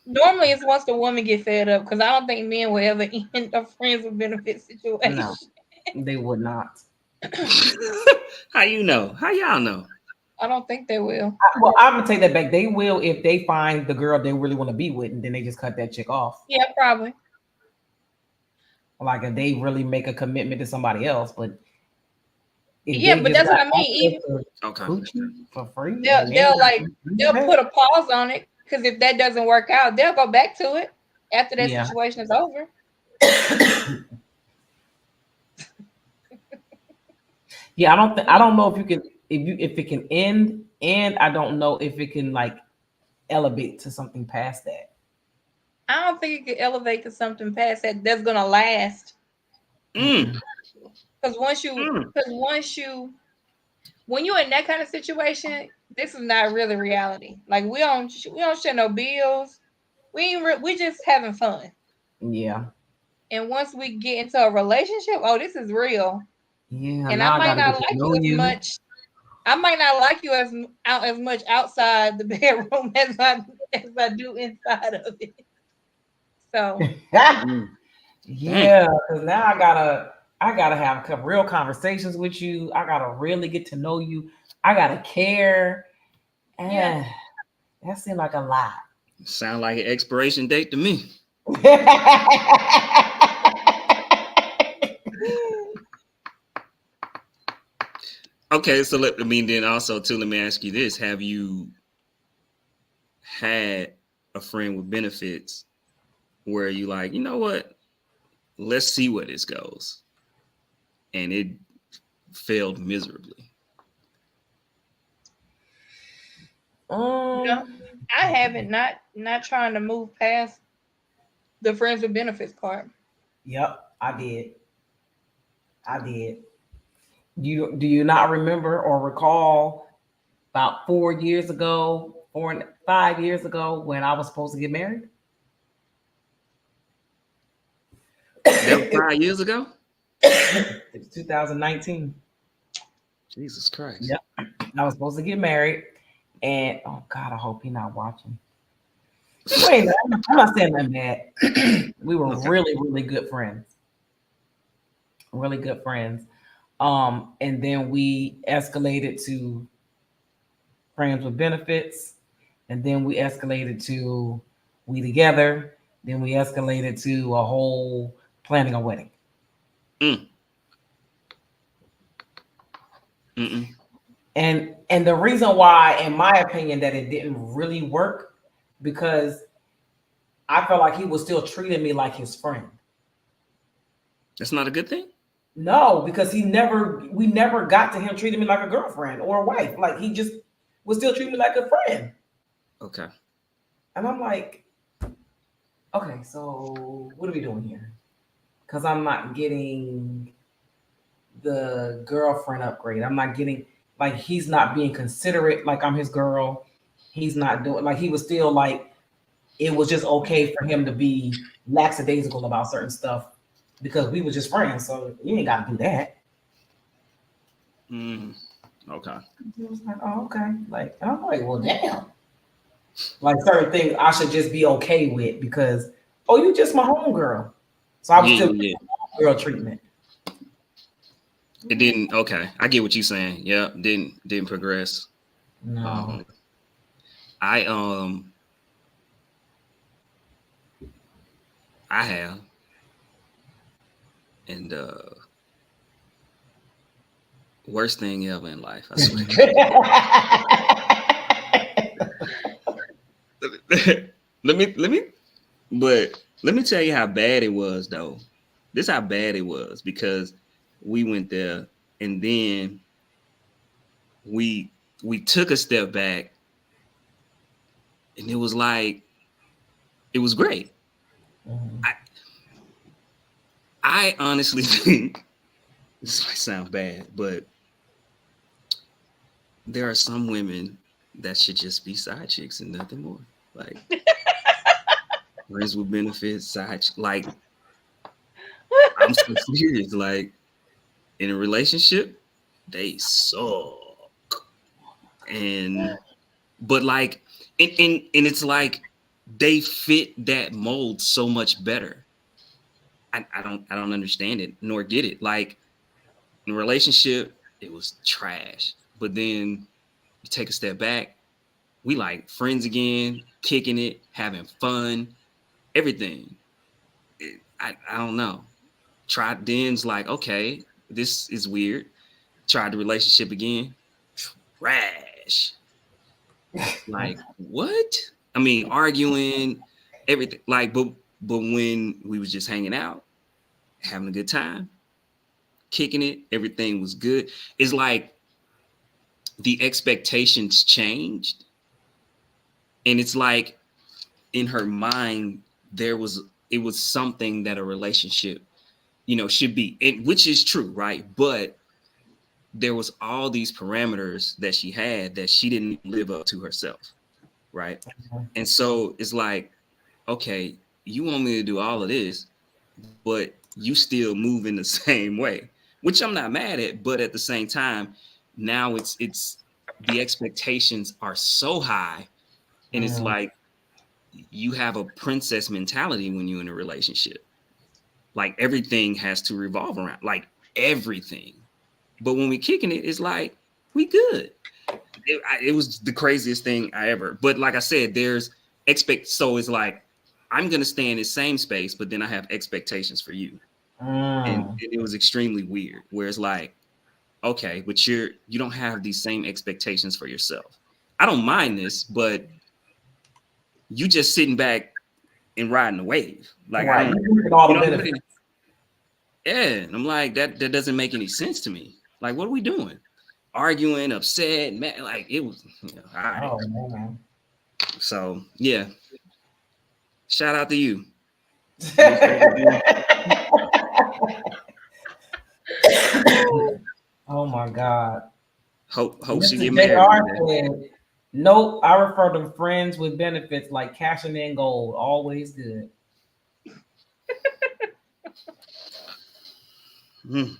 Normally, it's once the woman get fed up because I don't think men will ever end a friends with benefits situation. No, they would not. How you know? How y'all know? I don't think they will. Well, I'm gonna take that back. They will if they find the girl they really want to be with, and then they just cut that chick off. Yeah, probably. Like if they really make a commitment to somebody else, but if Yeah, they but just that's what got I mean. access to Okay. coochie for free, They'll and they they'll put a pause on it because if that doesn't work out, they'll go back to it after that Yeah. situation is over. Yeah, I don't know if you can if it can end, and I don't know if it can like elevate to something past that. I don't think it could elevate to something past that that's gonna last. Mm. Because when you're in that kind of situation, this is not really reality. Like we don't share no bills. We just having fun. Yeah. And once we get into a relationship, oh, this is real. Yeah. And now I might gotta not get to like know you as much. I might not like you as much outside the bedroom as I do inside of it. So Yeah, because now I gotta have real conversations with you. I gotta really get to know you. I gotta care. And Yeah. that seemed like a lot. Sound like an expiration date to me. Okay, so then also too, let me ask you this: have you had a friend with benefits where you like, you know what? Let's see where this goes, and it failed miserably. No, I haven't. Not trying to move past the friends with benefits part. Yep, I did. I did. Do you not remember or recall about 4 years ago, 5 years ago, when I was supposed to get married? That was 5 years ago. It was 2019. Jesus Christ. Yep. I was supposed to get married, and oh God, I hope he's not watching. Wait, I'm not saying that bad. We were Okay. really, really good friends. Really good friends. And then we escalated to friends with benefits, and then we escalated to we together. Then we escalated to a whole planning a wedding. Mm. Mm-mm. And the reason why, in my opinion, that it didn't really work because I felt like he was still treating me like his friend. That's not a good thing. No, because we never got to him treating me like a girlfriend or a wife. Like he just was still treating me like a friend. Okay. And I'm like, okay, so what are we doing here? Because I'm not getting the girlfriend upgrade. I'm not getting, like, he's not being considerate like I'm his girl. He's not doing, like, he was still like, it was just okay for him to be lackadaisical about certain stuff because we were just friends. So you ain't got to do that. Mm. Okay. He was like, oh, okay. Like, and I'm like, well, damn. Like certain things I should just be okay with because, oh, you just my homegirl. So I was still girl treatment. It didn't. Okay, I get what you're saying. Yeah, didn't progress. No. I have, and worst thing ever in life. I swear. let me tell you how bad it was though. This is how bad it was because we went there and then we took a step back and it was like it was great. Mhm. I honestly think this might sound bad, but there are some women that should just be side chicks and nothing more. Like friends with benefits, like I'm so serious. Like in a relationship, they suck. But like and it's like they fit that mold so much better. I don't understand it nor get it. Like in a relationship, it was trash. But then you take a step back, we like friends again, kicking it, having fun, everything. I don't know. Tried Den's like, okay, this is weird. Tried the relationship again, trash. Like what? I mean, arguing, everything. Like, but when we was just hanging out, having a good time, kicking it, everything was good. It's like the expectations changed, and it's like in her mind it was something that a relationship, should be, and which is true, right? But there was all these parameters that she had that she didn't live up to herself, right? And so it's like, okay, you want me to do all of this, but you still move in the same way, which I'm not mad at, but at the same time, now it's the expectations are so high, and it's like you have a princess mentality when you're in a relationship. Like everything has to revolve around, like everything. But when we kicking it, it's like we good. It was the craziest thing I ever. But like I said, so it's like I'm gonna stay in the same space, but then I have expectations for you, and it was extremely weird. Where it's like okay, but you don't have these same expectations for yourself. I don't mind this, but you just sitting back and riding the wave. Like I Right. don't, You get all you the know, benefits. yeah. And I'm like, that doesn't make any sense to me. Like, what are we doing? Arguing, upset, man. Like it was, all right. Oh man. So yeah. Shout out to you. Oh my God. Hope she Mr. get married one JR day. said, nope, I refer to friends with benefits like cashing in gold. Always good. Hmm.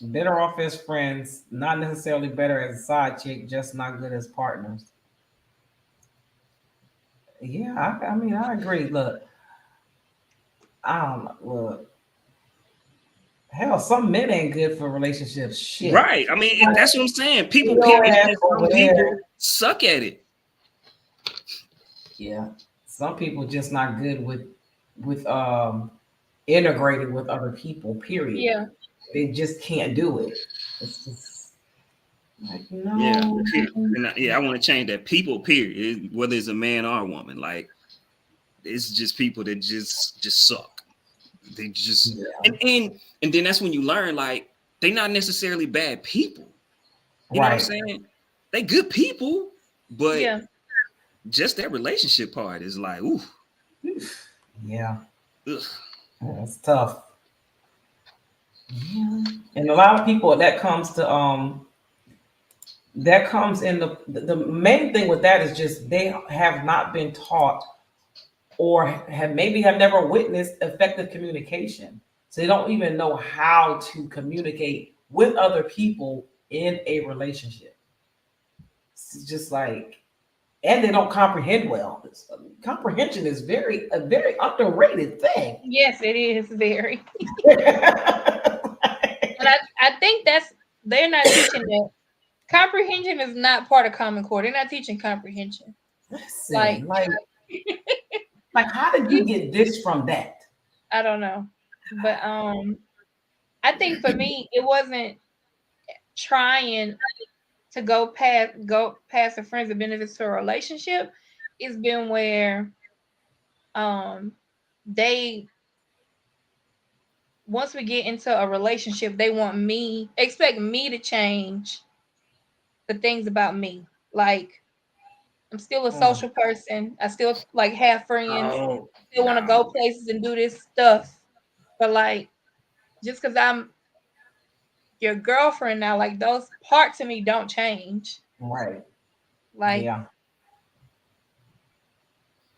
Better off as friends, not necessarily better as a side chick, just not good as partners. Yeah, I mean, I agree. Look, I don't know. Look, hell, some men ain't good for relationships. Shit. Right. I mean, that's what I'm saying. People, Your period. ass And over some there. people suck at it. Yeah, some people just not good with integrating with other people. Period. Yeah. They just can't do it. It's just like no. Yeah. I want to change that. People, period. Whether it's a man or a woman, like it's just people that just suck. They just Yeah. and then that's when you learn like they're not necessarily bad people. You know what I'm saying? They good people, but Yeah. just that relationship part is like, ooh. Yeah. Ugh. That's tough. Yeah. And a lot of people that comes in the main thing with that is just they have not been taught or have never witnessed effective communication. So they don't even know how to communicate with other people in a relationship. It's just like, and they don't comprehend well. Comprehension is a very underrated thing. Yes, it is very. Right. And I think they're not teaching that. Comprehension is not part of Common Core. They're not teaching comprehension. Like Like how did you get this from that? I don't know. But I think for me it wasn't trying to go past the friends and benefits to a relationship. It's been where they once we get into a relationship, they expect me to change the things about me. Like I'm still a social person. I still like have friends. Oh, Still want to go places and do this stuff. But like just because I'm your girlfriend now, like those parts of me don't change. Right. Like Yeah.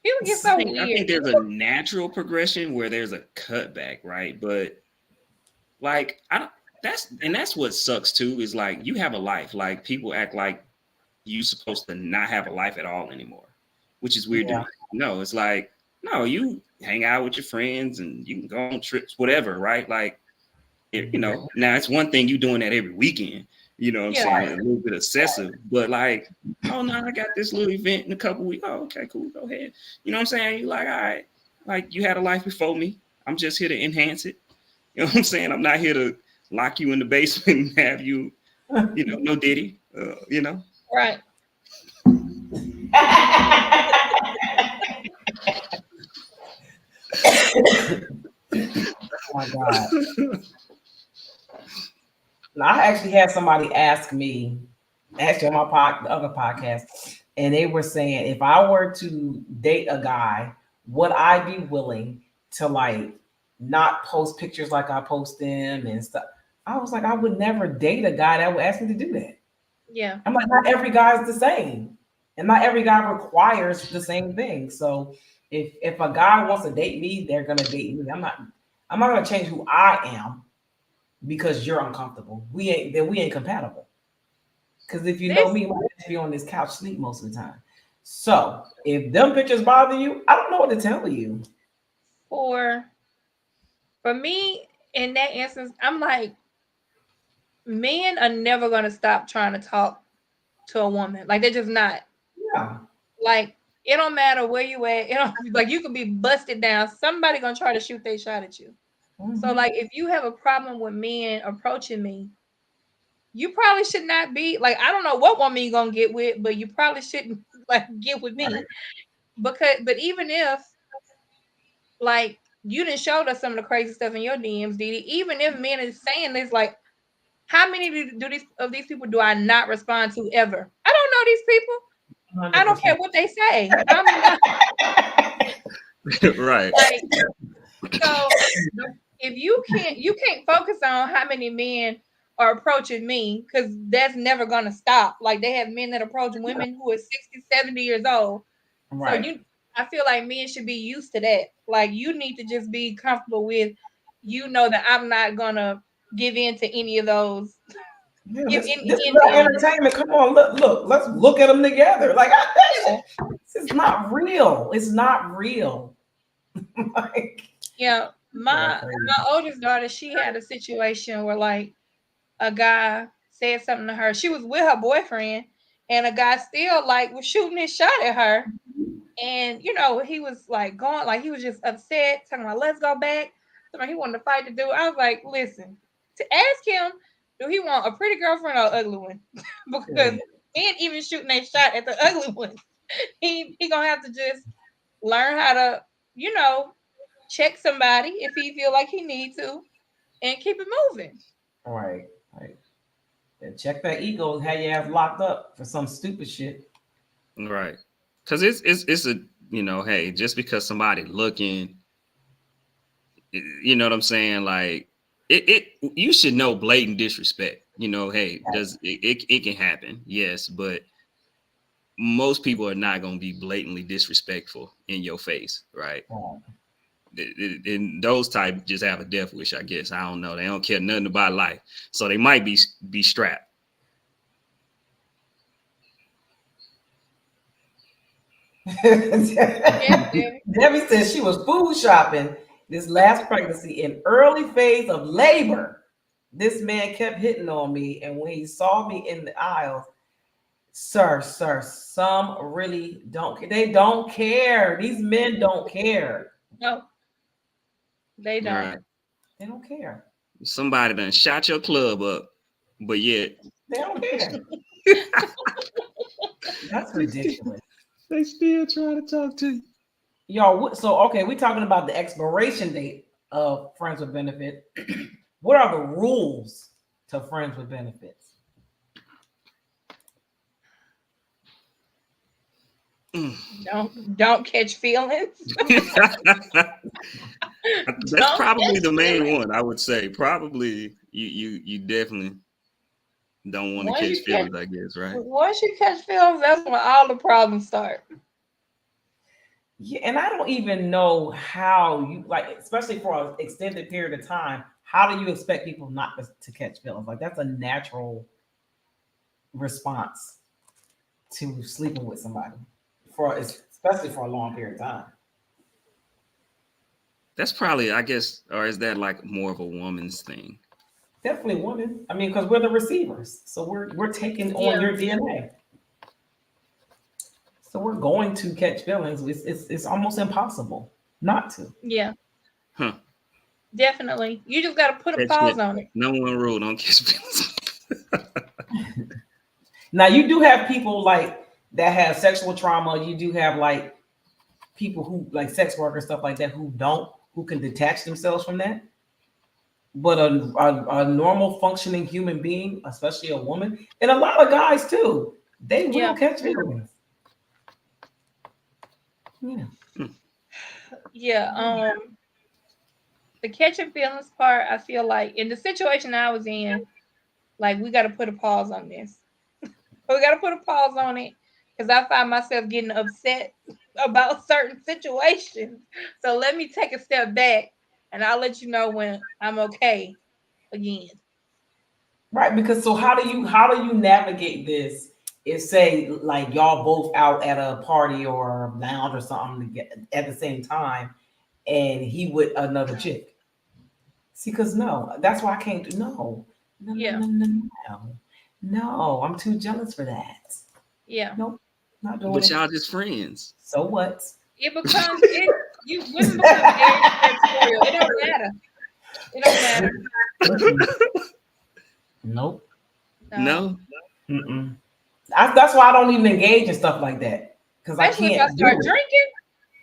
people get so I weird. think there's a natural progression where there's a cutback, right? But like that's what sucks too, is like you have a life. Like people act like you supposed to not have a life at all anymore, which is weird to me. No, it's like, no, you hang out with your friends and you can go on trips, whatever, right? Like, now it's one thing you doing that every weekend, you know what I'm saying? A little bit excessive, but like, oh no, I got this little event in a couple weeks. Oh, okay, cool, go ahead. You know what I'm saying? You're like, all right, like you had a life before me. I'm just here to enhance it. You know what I'm saying? I'm not here to lock you in the basement and have you, no diddy, Right. Oh my God. Now, I actually had somebody ask me, actually on the other podcast, and they were saying if I were to date a guy, would I be willing to like not post pictures like I post them and stuff? I was like, I would never date a guy that would ask me to do that. Yeah. I'm like, not every guy is the same, and not every guy requires the same thing. So if a guy wants to date me, they're gonna date me. I'm not gonna change who I am because you're uncomfortable. We ain't compatible. Because if you know me, we be on this couch sleep most of the time. So if them pictures bother you, I don't know what to tell you. For me, in that instance, I'm like, men are never gonna stop trying to talk to a woman. Like they're just not. Yeah. Like it don't matter where you at. Like you could be busted down. Somebody gonna try to shoot their shot at you. Mm-hmm. So like if you have a problem with men approaching me, you probably should not be like, I don't know what woman you're gonna get with, but you probably shouldn't like get with me. But even if like you didn't show us some of the crazy stuff in your DMs, Didi, even if men is saying this, like how many of these people do I not respond to ever? I don't know these people. 100%. I don't care what they say. Right. Like, so if you can't focus on how many men are approaching me, because that's never gonna stop. Like they have men that approach women who are 60, 70 years old. Right. So I feel like men should be used to that. Like you need to just be comfortable with, that I'm not gonna give in to any of those. Yeah, this is not entertainment. Come on, look. Let's look at them together. Like this is not real. It's not real. Like, yeah, my oldest daughter, she had a situation where like a guy said something to her. She was with her boyfriend, and a guy still like was shooting his shot at her. And he was like going, like he was just upset, talking about let's go back. Somebody he wanted to fight the dude. I was like, listen, to ask him, do he want a pretty girlfriend or an ugly one? Because he ain't even shooting a shot at the ugly one. He gonna have to just learn how to, check somebody if he feel like he needs to, and keep it moving. Right. And check that ego and have your ass locked up for some stupid shit. Right. Because it's a hey, just because somebody looking, you know what I'm saying, like you should know blatant disrespect. Hey, it can happen, yes, but most people are not going to be blatantly disrespectful in your face, right? And those type just have a death wish, I guess. I don't know. They don't care nothing about life, so they might be strapped. Debbie says she was food shopping this last pregnancy in early phase of labor. This man kept hitting on me, and when he saw me in the aisles, sir, some really don't care. They don't care. These men don't care. No, they don't. Right. They don't care. Somebody done shot your club up, but yet they don't care. That's ridiculous. They still trying to talk to you. Y'all, so okay, we're talking about the expiration date of Friends with Benefit. What are the rules to Friends with Benefits? Don't catch feelings. That's probably the main one, I would say. Probably you definitely don't want to catch feelings, I guess, right? Once you catch feelings, that's when all the problems start. Yeah, and I don't even know how you, like, especially for an extended period of time, how do you expect people not to catch feelings? Like, that's a natural response to sleeping with somebody, especially for a long period of time. That's probably, I guess, or is that like more of a woman's thing? Definitely women. I mean, because we're the receivers, so we're taking on your DNA. So we're going to catch feelings. It's almost impossible not to. Yeah. Huh. Definitely. You just got to put a pause on it. No one rule, don't catch feelings. Now, you do have people like that have sexual trauma. You do have like people who like sex workers, stuff like that, who can detach themselves from that. But a normal functioning human being, especially a woman, and a lot of guys too, they will catch feelings. Yeah. The catching feelings part, I feel like in the situation I was in, like we got to put a pause on this. We got to put a pause on it because I find myself getting upset about certain situations. So let me take a step back, and I'll let you know when I'm okay again. Right, because so how do you navigate this? If say like y'all both out at a party or a lounge or something at the same time, and he with another chick. See, because no, that's why I can't do no. No, I'm too jealous for that. Yeah. Nope, not doing but it. But y'all just friends. So what? It becomes you women become very territorial. It don't matter. It don't matter. Nope. No. Mm-mm. That's why I don't even engage in stuff like that because I Especially if I can't do start it. drinking.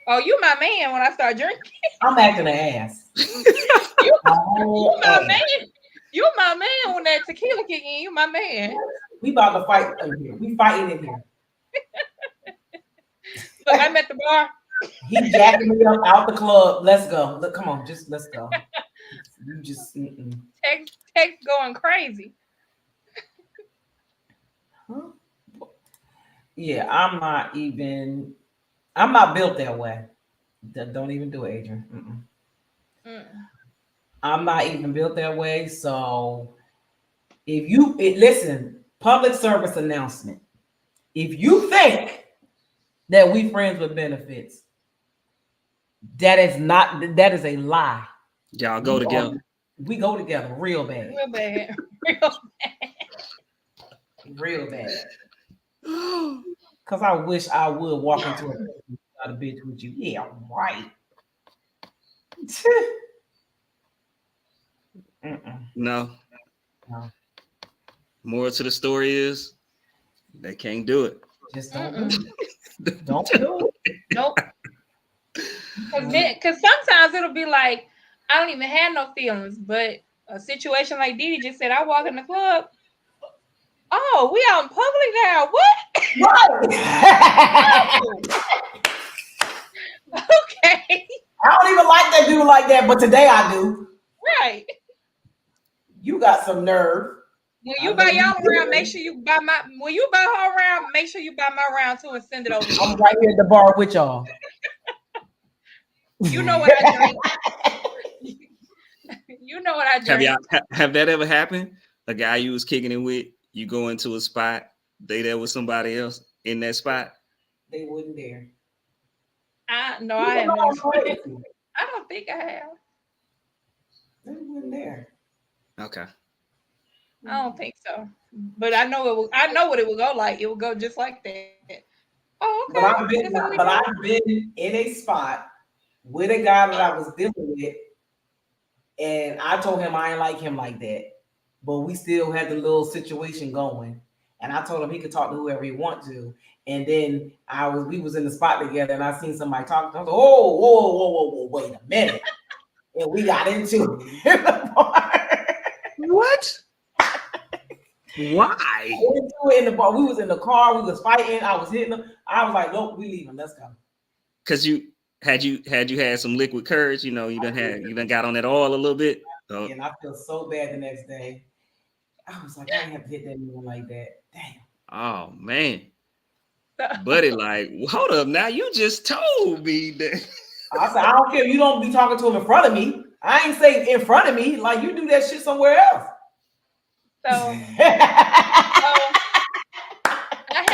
Oh, you my man when I start drinking. I'm acting an ass. You Oh, my ass. man. You my man when that tequila kick in. You my man. We about to fight in here. We fighting in here. Look, I'm at the bar. He jacking me up out the club. Let's go. Look, come on, just let's go. You just Text going crazy. huh? Yeah, I'm not built that way. Don't even do it, Adrian. Mm. I'm not even built that way. So if you listen, public service announcement. If you think that we friends with benefits, that is a lie. Y'all go together. We go together real bad. Real bad. Real bad. Cause I wish I would walk into a bitch with you. Yeah, right. No. No. More to the story is they can't do it. Just don't do it. Don't do it. Nope. Because sometimes it'll be like, I don't even have no feelings, but a situation like Didi just said, I walk in the club. Oh, we out in public now. What? Right. Okay. I don't even like that dude like that, but today I do. Right. You got some nerve. When you buy y'all around, make sure you buy my. When you buy her around, make sure you buy my round too and send it over. I'm right here at the bar with y'all. You know what I drink. You know what I drink. Have that ever happened? A guy you was kicking it with, you go into a spot, they there with somebody else in that spot. They wouldn't dare. I haven't. I don't think I have. They wouldn't dare. Okay. I don't think so. But I know it will. I know what it will go like. It will go just like that. Oh, okay. But I've been in a spot with a guy that I was dealing with, and I told him I ain't like him like that. But we still had the little situation going. And I told him he could talk to whoever he want to. And then we was in the spot together and I seen somebody talking. I was like, whoa, wait a minute. And we got into it in the bar. What? Why? In the bar. We was in the car, we was fighting, I was hitting him. I was like, look, we leaving, let's go. Cause you had some liquid courage, you done got on that oil a little bit. Oh. And I feel so bad the next day. I was like, I didn't have to hit that man like that. Damn. Oh man. Buddy, like, hold up now. You just told me that. I said, I don't care if you don't be talking to him in front of me. I ain't saying in front of me. Like, you do that shit somewhere else. So I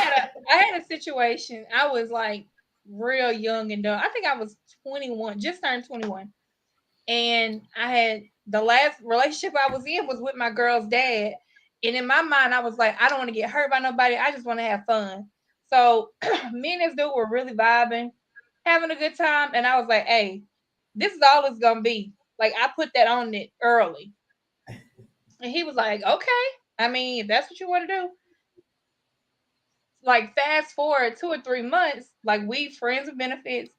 had a situation. I was like real young and dumb. I think I was 21, just turned 21. And I had the last relationship I was in was with my girl's dad. And in my mind, I was like, I don't want to get hurt by nobody. I just want to have fun. So me and this dude were really vibing, having a good time. And I was like, hey, this is all it's going to be. Like, I put that on it early. And he was like, okay. I mean, if that's what you want to do. Like, fast forward 2 or 3 months, like, we friends with benefits.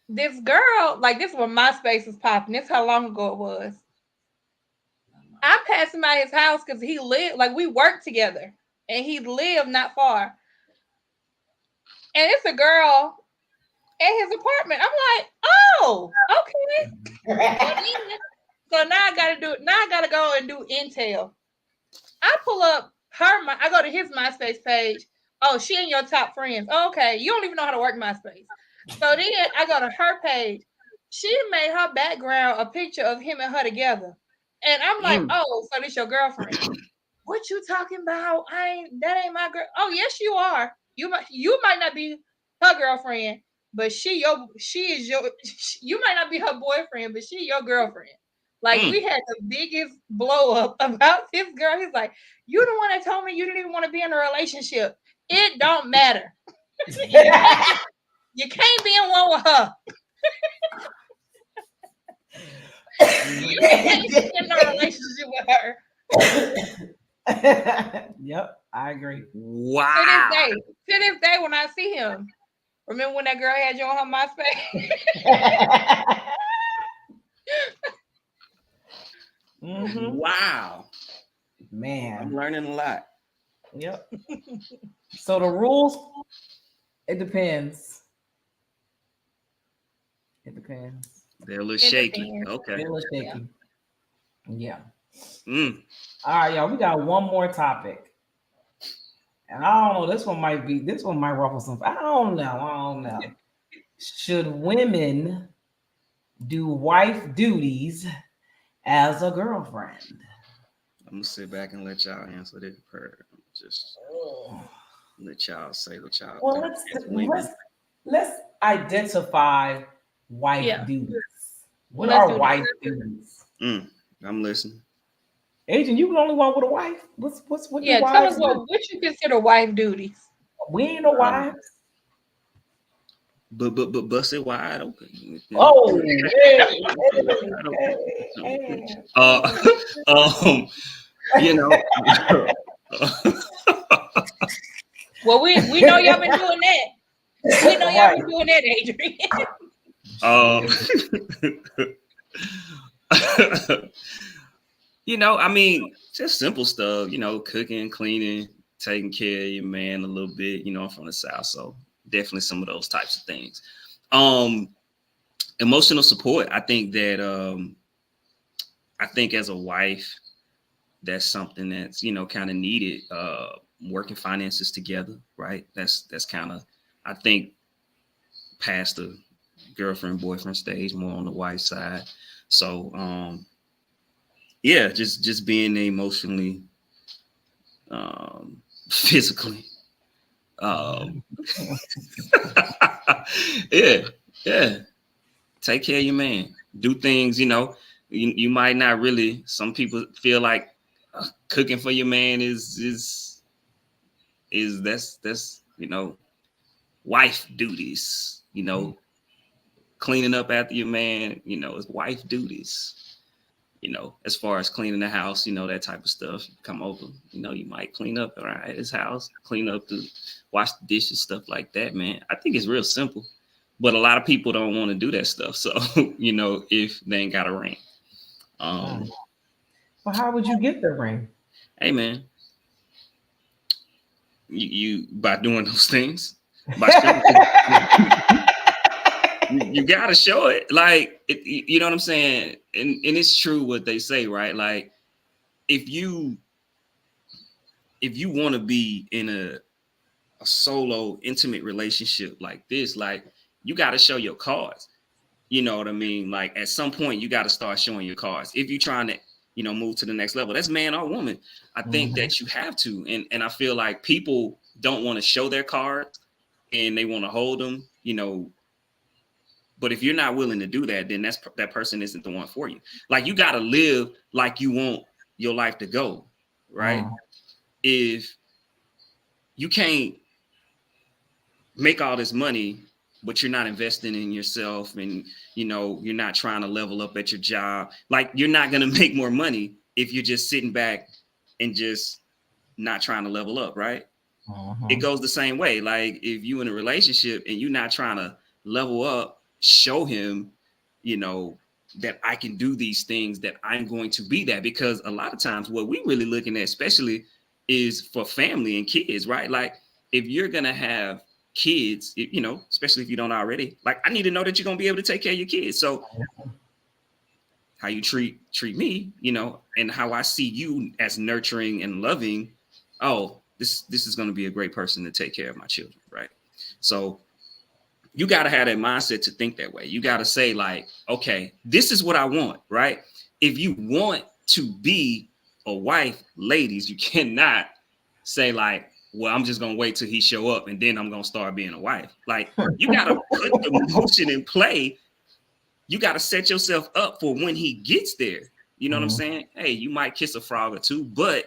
This girl, like, this is when MySpace was popping. This is how long ago it was. I passed him by his house because he lived, like, we worked together. And he lived not far. And it's a girl at his apartment. I'm like, oh, okay. So now I gotta go and do intel. I pull up I go to his MySpace page. Oh, she in your top friends. Oh, okay. You don't even know how to work MySpace. So then I go to her page. She made her background a picture of him and her together. And I'm like, oh, so this your girlfriend. What you talking about? That ain't my girl. Oh, yes, you are. You might not be her girlfriend, but you might not be her boyfriend, but she your girlfriend. Like, we had the biggest blow up about this girl. He's like, you the one that told me you didn't even want to be in a relationship. It don't matter. You can't be in one with her. You can't be in a relationship with her. Yep, I agree. Wow. To this day, when I see him, remember when that girl had you on her MySpace? Mhm. Wow. I'm Man. learning a lot. Yep. So the rules, it depends. It depends. They're a little It shaky. depends. Okay. They're a little Yeah. shaky. Yeah. Mm. All right, y'all. We got one more topic. And I don't know. This one might ruffle some. I don't know. Should women do wife duties as a girlfriend? I'm gonna sit back and let y'all answer this part. Just let y'all say what y'all Well, think as women. let's identify wife Yeah. duties. What Let's are do that. wife duties? I'm listening. Agent, you the only one with a wife. What do Yeah, tell wives us do? what you consider wife duties. We ain't no wives. But bust it wide open. You know? Oh, um, you know, Well, we know y'all been doing that. We know y'all Right. been doing that, Adrian. you know, I mean, just simple stuff, you know, cooking, cleaning, taking care of your man a little bit. You know, I'm from the South, so definitely some of those types of things. Emotional support. I think as a wife, that's something that's, you know, kind of needed. Working finances together, right? That's kind of, I think, past the girlfriend boyfriend stage, more on the wife side. So yeah, just being emotionally, physically, yeah, take care of your man, do things, you know, you might not really, some people feel like cooking for your man is that's you know, wife duties, you know, cleaning up after your man, you know, is wife duties. You know, as far as cleaning the house, you know, that type of stuff. You come over, you know, you might clean up around his house, clean up wash the dishes, stuff like that, man. I think it's real simple, but a lot of people don't want to do that stuff. So, you know, if they ain't got a ring, Well, how would you get the ring? hey, man, you by doing those things, by showing, you gotta show it. Like, you know what I'm saying? And it's true what they say, right? Like, if you want to be in a solo intimate relationship like this, like, you got to show your cards. You know what I mean? Like, at some point you got to start showing your cards if you're trying to, you know, move to the next level. That's man or woman. I think that you have to, and I feel like people don't want to show their cards and they want to hold them, you know. But if you're not willing to do that, then that person isn't the one for you. Like, you got to live like you want your life to go, right? If you can't make all this money, but you're not investing in yourself, and, you know, you're not trying to level up at your job, like, you're not going to make more money if you're just sitting back and just not trying to level up, right? It goes the same way. Like, if you in a relationship and you're not trying to level up, show him, you know, that I can do these things, that I'm going to be that. Because a lot of times what we really looking at, especially, is for family and kids, right? Like, if you're going to have kids, you know, especially if you don't already, like, I need to know that you're going to be able to take care of your kids. So how you treat me, you know, and how I see you as nurturing and loving. Oh, this is going to be a great person to take care of my children, right? So you got to have that mindset to think that way. You got to say, like, okay, this is what I want, right? If you want to be a wife, ladies, you cannot say, like, well, I'm just going to wait till he show up and then I'm going to start being a wife. Like, you got to put the motion in play. You got to set yourself up for when he gets there. You know what I'm saying? Hey, you might kiss a frog or two, but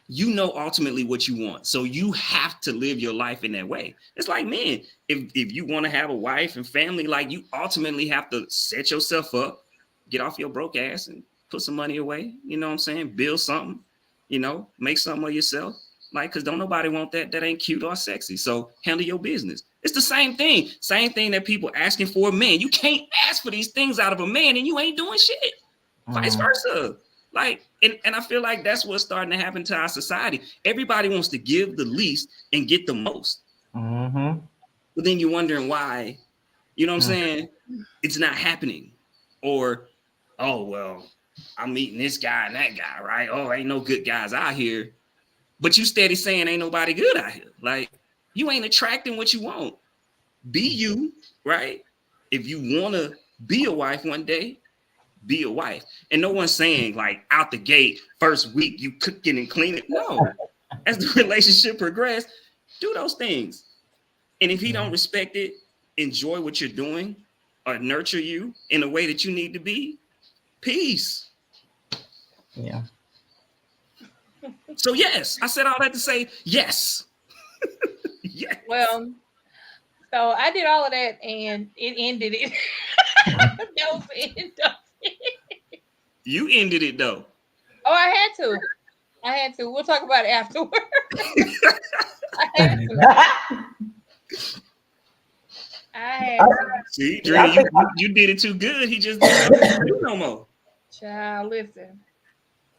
you know ultimately what you want. So you have to live your life in that way. It's like, man, if you want to have a wife and family, like, you ultimately have to set yourself up, get off your broke ass and put some money away. You know what I'm saying? Build something, you know, make something of yourself. Like, because don't nobody want that ain't cute or sexy. So handle your business. It's the same thing that people asking for a man. You can't ask for these things out of a man and you ain't doing shit. Vice versa. Like, and I feel like that's what's starting to happen to our society. Everybody wants to give the least and get the most. But then you're wondering why, you know what I'm saying? It's not happening. Or, oh, well, I'm meeting this guy and that guy, right? Oh, ain't no good guys out here. But you steady saying ain't nobody good out here. Like, you ain't attracting what you want. Be you, right? If you want to be a wife one day, be a wife. And no one's saying, like, out the gate, first week, you cooking and cleaning. No. As the relationship progresses, do those things. And if he don't respect it, enjoy what you're doing, or nurture you in the way that you need to be, peace. Yeah. So yes, I said all that to say yes. Yes. Well, so I did all of that and it ended it. That was the end of it. You ended it though. Oh, I had to. We'll talk about it afterward. I had to. See, Dre, you did it too good. He just didn't do no more. Child, listen.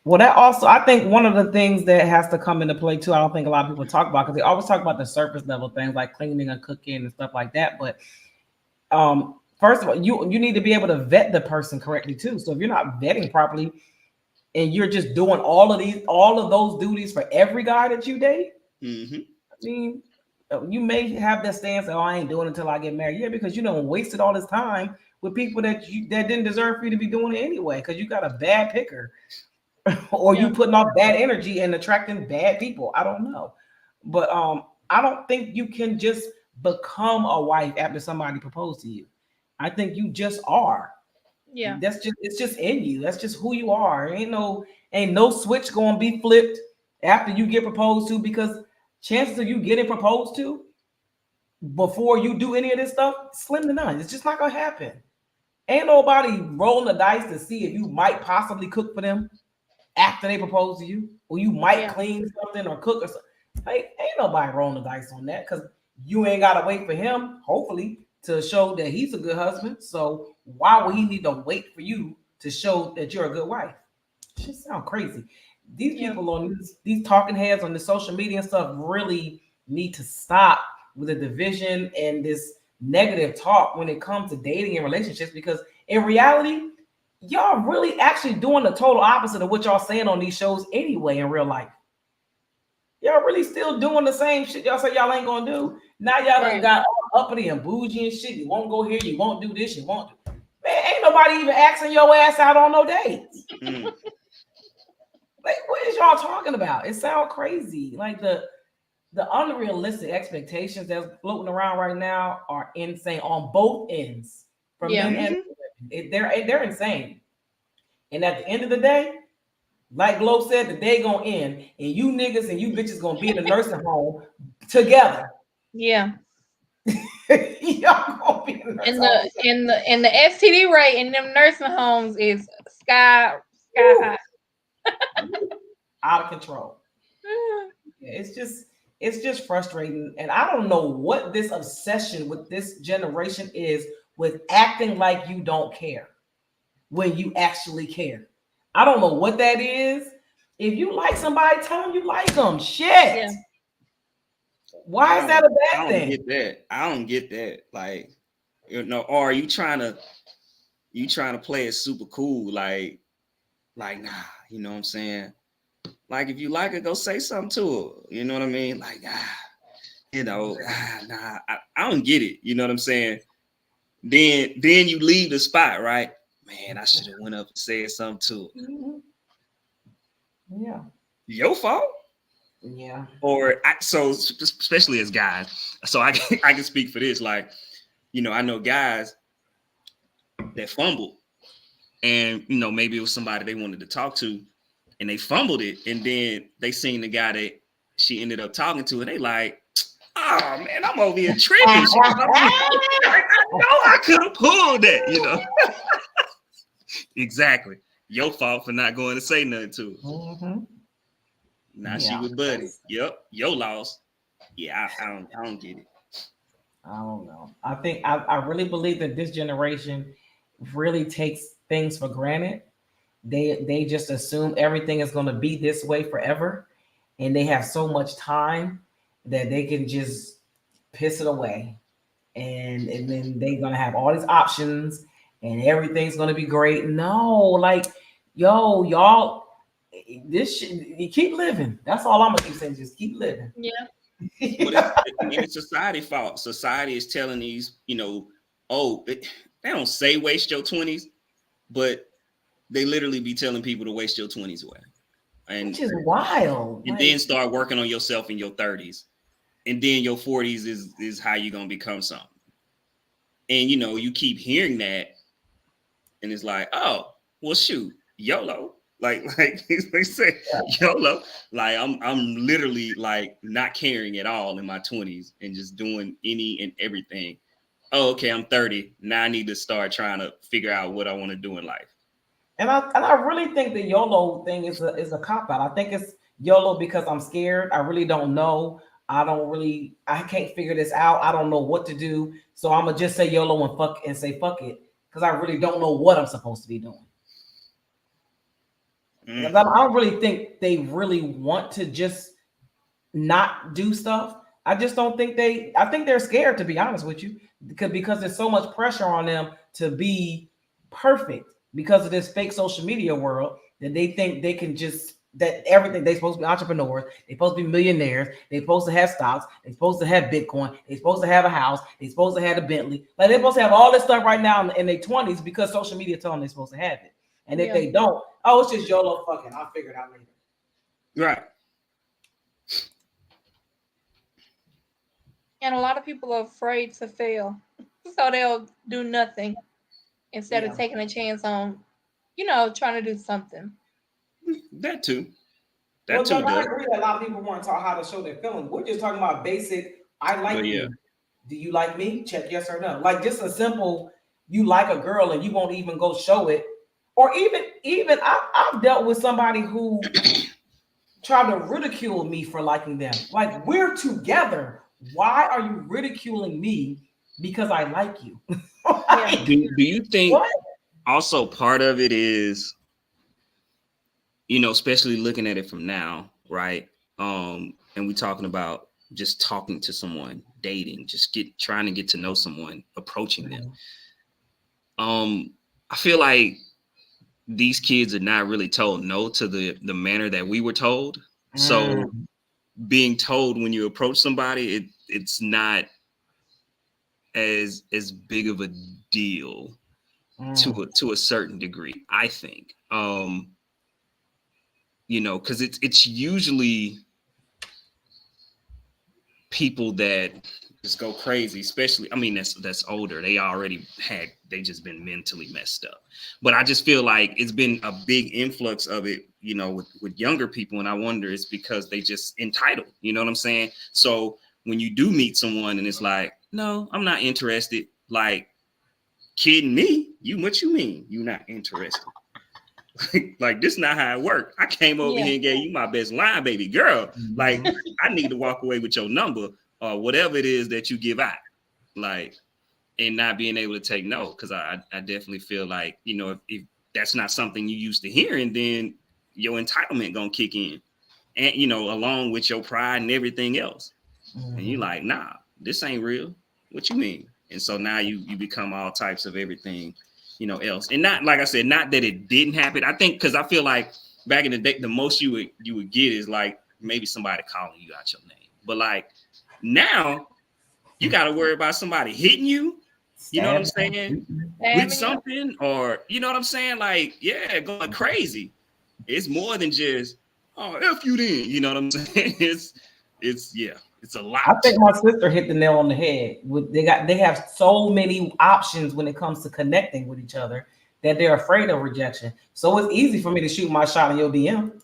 Well, that also, I think one of the things that has to come into play too, I don't think a lot of people talk about, because they always talk about the surface level things like cleaning and cooking and stuff like that. But first of all, you need to be able to vet the person correctly too. So if you're not vetting properly and you're just doing all of those duties for every guy that you date, I mean, you may have that stance, oh, I ain't doing it until I get married. Yeah, because you wasted all this time with people that didn't deserve for you to be doing it anyway, because you got a bad picker. Or you putting off bad energy and attracting bad people. I don't know. But I don't think you can just become a wife after somebody proposed to you. I think you just are. Yeah. It's just in you. That's just who you are. Ain't no switch going to be flipped after you get proposed to, because chances of you getting proposed to before you do any of this stuff, slim to none. It's just not gonna happen. Ain't nobody rolling the dice to see if you might possibly cook for them after they propose to you, or you might clean something or cook or something. Like, ain't nobody rolling the dice on that, because you ain't gotta wait for him, hopefully, to show that he's a good husband. So why would he need to wait for you to show that you're a good wife? It just sound crazy. These people on these talking heads on the social media and stuff really need to stop with the division and this negative talk when it comes to dating and relationships, because in reality, y'all really actually doing the total opposite of what y'all saying on these shows anyway in real life. Y'all really still doing the same shit y'all say y'all ain't gonna do. Now y'all done got all uppity and bougie and shit. You won't go here, you won't do this, you won't do. Man, ain't nobody even asking your ass out on no dates. Like, what is y'all talking about? It sounds crazy. Like the unrealistic expectations that's floating around right now are insane on both ends. From men and women. They're insane. And at the end of the day, like Glow said, the day gonna end, and you niggas and you bitches gonna be in the nursing home together. Yeah. Y'all gonna be in the STD rate in them nursing homes is sky high. Out of control. It's just frustrating, and I don't know what this obsession with this generation is with acting like you don't care when you actually care. I don't know what that is. If you like somebody, tell them you like them. Shit. Yeah. Why is that a bad thing? I don't get that. Like, or are you trying to play it super cool? Like, nah, you know what I'm saying? Like, if you like her, go say something to her. You know what I mean? Like, nah, I don't get it. You know what I'm saying? Then you leave the spot, right? Man, I should have went up and said something to her. Yeah. Your fault? Yeah. Or so especially as guys. So I can speak for this. Like, I know guys that fumbled, and maybe it was somebody they wanted to talk to, and they fumbled it, and then they seen the guy that she ended up talking to, and they like, oh man, I'm over here tripping. I know I could have pulled that, Exactly. Your fault for not going to say nothing to her. Now she Yeah. with Buddy. Yep, your loss. Yeah, I don't get it. I don't know. I think I really believe that this generation really takes things for granted. They just assume everything is going to be this way forever, and they have so much time that they can just piss it away, and then they're gonna have all these options, and everything's gonna be great. No, like, yo, y'all, this shit, you keep living. That's all I'm gonna keep saying. Just keep living. Yeah. But it's society fault. Society is telling these, they don't say waste your 20s, but they literally be telling people to waste your 20s away. And Which is wild. and Like, then start working on yourself in your 30s. And then your 40s is how you're gonna become something. And you keep hearing that, and it's like, oh, well, shoot, YOLO. Like they say, YOLO. Like I'm literally like not caring at all in my 20s and just doing any and everything. Oh, okay, I'm 30. Now I need to start trying to figure out what I want to do in life. and I really think the YOLO thing is a cop out. I think it's YOLO because I'm scared. I really don't know. I can't figure this out. I don't know what to do. So I'm gonna just say YOLO and say fuck it. Because I really don't know what I'm supposed to be doing. I don't really think they really want to just not do stuff. I just don't think I think they're scared, to be honest with you, because there's so much pressure on them to be perfect because of this fake social media world that they think they can just, that everything, they're supposed to be entrepreneurs, they're supposed to be millionaires, they're supposed to have stocks, they're supposed to have Bitcoin, they're supposed to have a house, they're supposed to have a Bentley. Like, they're supposed to have all this stuff right now in their 20s because social media tell them they're supposed to have it. And if they don't, oh, it's just YOLO, fucking, I'll figure it out later. Right. And a lot of people are afraid to fail, so they'll do nothing instead of taking a chance on, trying to do something. That too. I agree that a lot of people weren't taught how to show their feelings. We're just talking about basic, I like you. Do you like me? Check yes or no. Like, just a simple, you like a girl and you won't even go show it. Or even I've dealt with somebody who tried to ridicule me for liking them. Like, we're together. Why are you ridiculing me because I like you? Do you think also part of it is, especially looking at it from now, right? And we're talking about just talking to someone, dating, just trying to get to know someone, approaching them. I feel like these kids are not really told no to the manner that we were told. So being told when you approach somebody, it's not as big of a deal to a certain degree, I think. Because it's usually people that just go crazy, especially, that's older. They just been mentally messed up. But I just feel like it's been a big influx of it, with younger people. And I wonder it's because they just entitled, you know what I'm saying? So when you do meet someone and it's like, no, I'm not interested. Like, kidding me? What you mean you not interested? Like, this not how it worked. I came over here and gave you my best line, baby girl. Like, I need to walk away with your number or whatever it is that you give out. Like, and not being able to take no, because I definitely feel like, if that's not something you used to hearing, then your entitlement gonna kick in, and along with your pride and everything else. And you like, nah, this ain't real. What you mean? And so now you become all types of everything, else. And not, like I said, not that it didn't happen. I think because I feel like back in the day, the most you would get is like maybe somebody calling you out your name. But like now, you got to worry about somebody hitting you. You know what I'm saying? With something, or you know what I'm saying? Like, yeah, going crazy. It's more than just, oh, F you then. You know what I'm saying? It's a lot. I think my sister hit the nail on the head. They have so many options when it comes to connecting with each other that they're afraid of rejection. So it's easy for me to shoot my shot in your DM.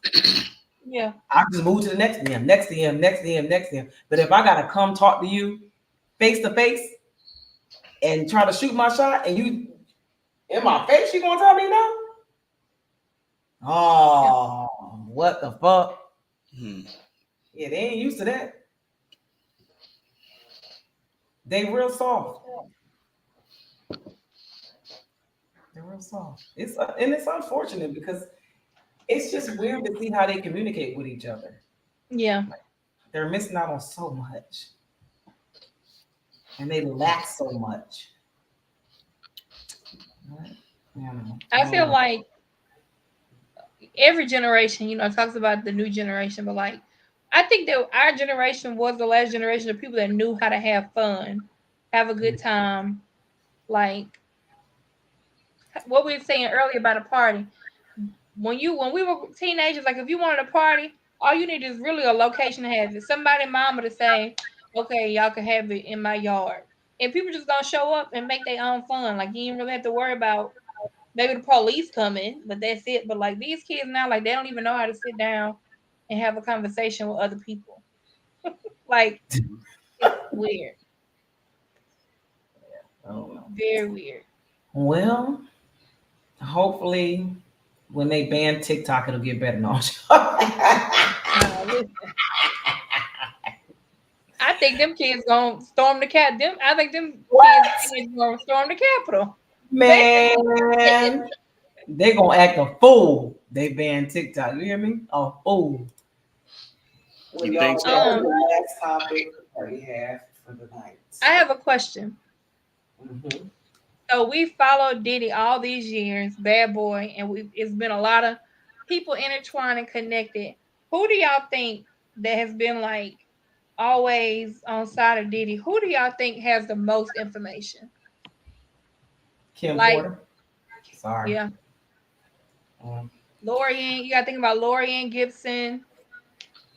Yeah. I just move to the next DM, next DM, next DM, next DM. But if I gotta come talk to you face to face and try to shoot my shot, and you in my face, you gonna tell me no? Oh, what the fuck? Hmm. Yeah, they ain't used to that. They real soft. They're real soft. It's unfortunate because it's just weird to see how they communicate with each other. Yeah. They're missing out on so much, and they lack so much. What? Yeah, I feel like every generation, talks about the new generation, but like I think that our generation was the last generation of people that knew how to have fun, have a good time. Like what we were saying earlier about a party. When we were teenagers, like if you wanted a party, all you need is really a location to have it. Somebody mama to say, okay, y'all can have it in my yard. And people just gonna show up and make their own fun. Like you ain't really have to worry about maybe the police coming, but that's it. But like these kids now, like they don't even know how to sit down and have a conversation with other people. Like it's weird. oh, Very weird. well, hopefully, when they ban TikTok, it'll get better. No. Listen, I think them kids gonna storm the cat. I think them What? kids gonna storm the Capitol. Man, they gonna act a fool. They banned TikTok. You hear me? A fool. Well, You y'all, think so? that's the last topic that we have for the night. I have a question. Mm-hmm. So we followed Diddy all these years, Bad Boy, and it's been a lot of people intertwined and connected. Who do y'all think that has been like always on side of Diddy? Who do y'all think has the most information? Kim Like, Porter. Sorry. yeah, Mm. Loriann. You got to think about Loriann Gibson.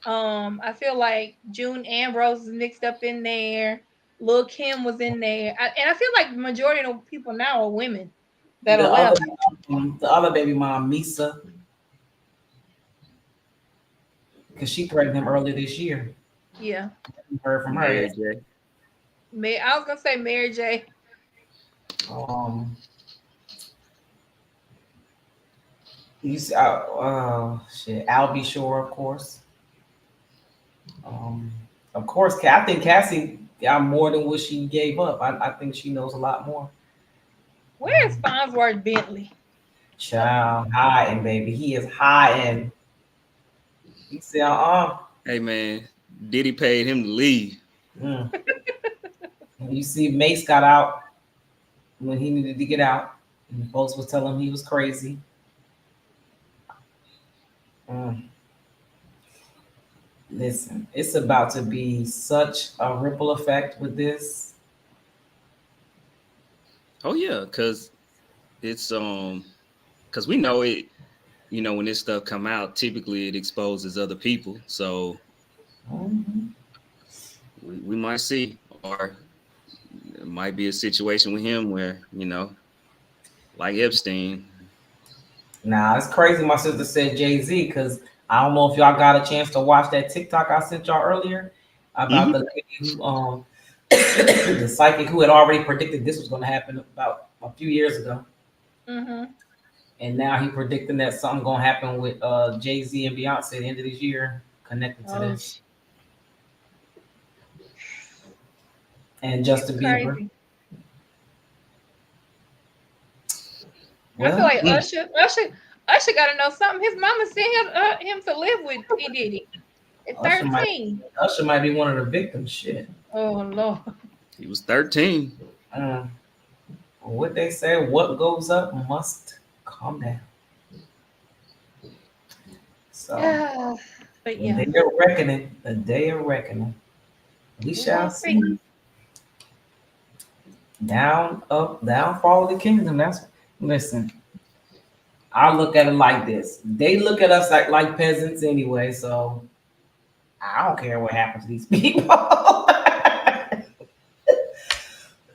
I feel like June Ambrose is mixed up in there. Lil Kim was in there, and I feel like the majority of people now are women that are The other, left. the other baby mom, Misa, because she threatened him earlier this year. Yeah, We heard from her. Mary J. I was gonna say Mary J. Um, you see, shit, Albie Shore, of course. Um, of course, I think Cassie got more than what she gave up. I think she knows a lot more. Where is Farnsworth Bentley? Child, hiding, baby. He is hiding. He said, Hey man, Diddy paid him to leave. Mm. You see, Mace got out when he needed to get out, and folks was telling him he was crazy. Mm. Listen, it's about to be such a ripple effect with this. Oh yeah, cause we know it. When this stuff come out, typically it exposes other people. So Mhm. we might see, or it might be a situation with him where like Epstein. Nah, it's crazy. My sister said Jay-Z because I don't know if y'all got a chance to watch that TikTok I sent y'all earlier about Mhm. the lady who the psychic who had already predicted this was going to happen about a few years ago, Mm-hmm. and now he predicting that something going to happen with Jay-Z and Beyonce at the end of this year connected to Oh, this, and it's Justin Bieber. crazy. I feel Well, like Usher got to know something. His mama sent him to live with P Diddy at Usher might 13. Usher might be one of the victims. Shit. Oh Lord. He was 13. Mm. What they say, what goes up must come down. So But the yeah, day of reckoning, the day of reckoning, we we shall gonna see. see. Down, up, down, fall of the kingdom. That's listen. I look at it like this. They look at us like peasants anyway, so I don't care what happens to these people.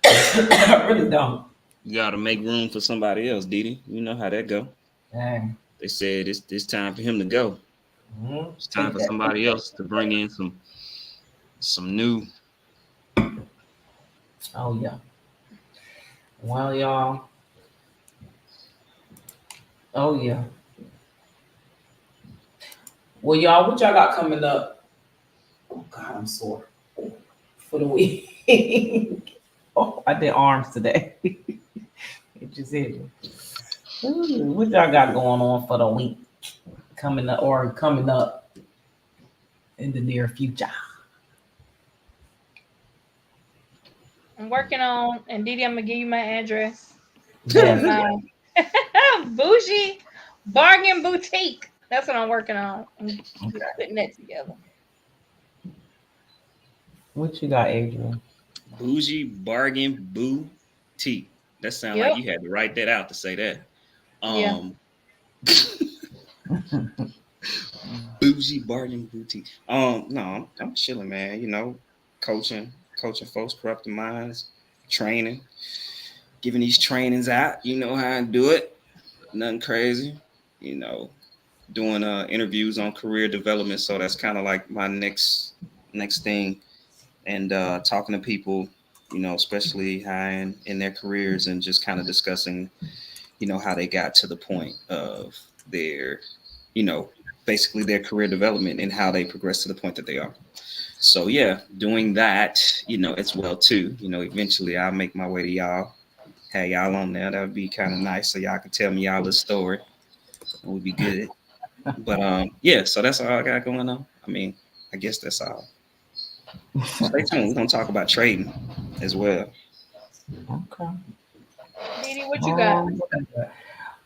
I really don't. You got to make room for somebody else, Didi. You know how that go. Dang. They said it's time for him to go. Mhm. It's time for somebody else to bring in some new. Oh yeah. Well, y'all. Oh yeah. Well, y'all, what y'all got coming up? Oh God, I'm sore for the week. Oh, I did arms today. It just hit me. Ooh, what y'all got going on for the week coming up in the near future? I'm working on, and Didi, I'm gonna give you my address. Yes. My bougie bargain boutique. That's what I'm working on. I'm just putting that together. What you got, Adrian? Bougie bargain boutique. That sounds Yep. like you had to write that out to say that. Yeah. Bougie bargain boutique. No, I'm chilling, man. You know, coaching folks, corrupting minds, training, giving these trainings out. You know how I do it. Nothing crazy. You know, doing interviews on career development. So that's kind of like my next thing, and talking to people, you know, especially high in their careers, and just kind of discussing, you know, how they got to the point of their, you know, basically their career development and how they progress to the point that they are. So yeah, doing that, you know, as well too. You know, eventually I'll make my way to y'all. Have y'all on there. That would be kind of nice, so y'all can tell me y'all a story. It would be good. But yeah, so that's all I got going on. I mean, I guess that's all. Stay tuned. We're gonna talk about trading as well. Okay. Didi, what you got?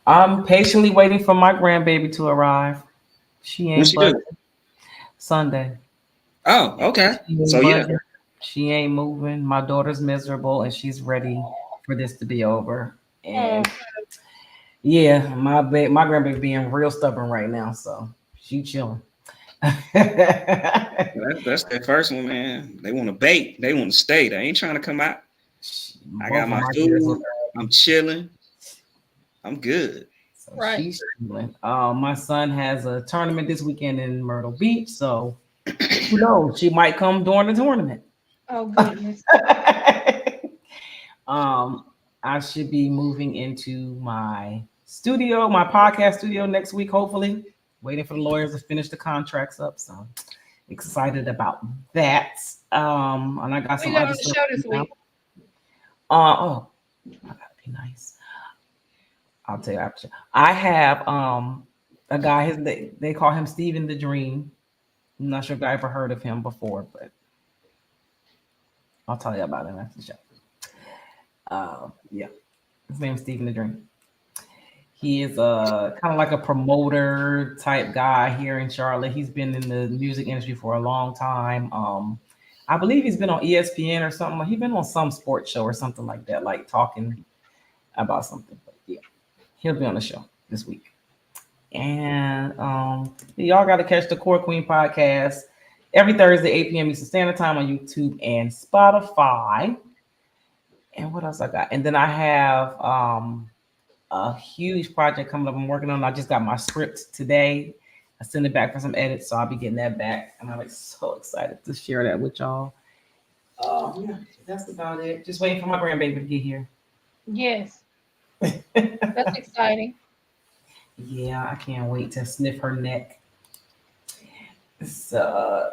I'm patiently waiting for my grandbaby to arrive. She What ain't she do? budging. Sunday. Oh, okay. She ain't So yeah, budging. She ain't moving. My daughter's miserable and she's ready for this to be over. And yeah, my grandbaby being real stubborn right now, so she chilling. that's their first one, man. They want to bait. They want to stay. They ain't trying to come out. I Both got of my kids look food. I'm chilling. I'm good. So Right. she's chilling. My son has a tournament this weekend in Myrtle Beach, so who knows? She might come during the tournament. Oh goodness. I should be moving into my studio, my podcast studio next week, hopefully. Waiting for the lawyers to finish the contracts up, so excited about that. And I got We some got other on the stuff. show this week. Oh, I gotta be nice. I'll tell you after. I have a guy. They call him Steven the Dream. I'm not sure if I ever heard of him before, but I'll tell you about him after the show. Yeah, his name is Steven the Dream. He is kind of like a promoter type guy here in Charlotte. He's been in the music industry for a long time. I believe he's been on ESPN or something. He's been on some sports show or something like that, like talking about something. But yeah, he'll be on the show this week. And y'all got to catch the Core Queen podcast every Thursday, 8 p.m. Eastern Standard Time on YouTube and Spotify. And what else I got? And then I have a huge project coming up I'm working on. I just got my script today. I sent it back for some edits, so I'll be getting that back. And I'm like so excited to share that with y'all. Yeah, that's about it. Just waiting for my grandbaby to get here. Yes. That's exciting. Yeah, I can't wait to sniff her neck. So,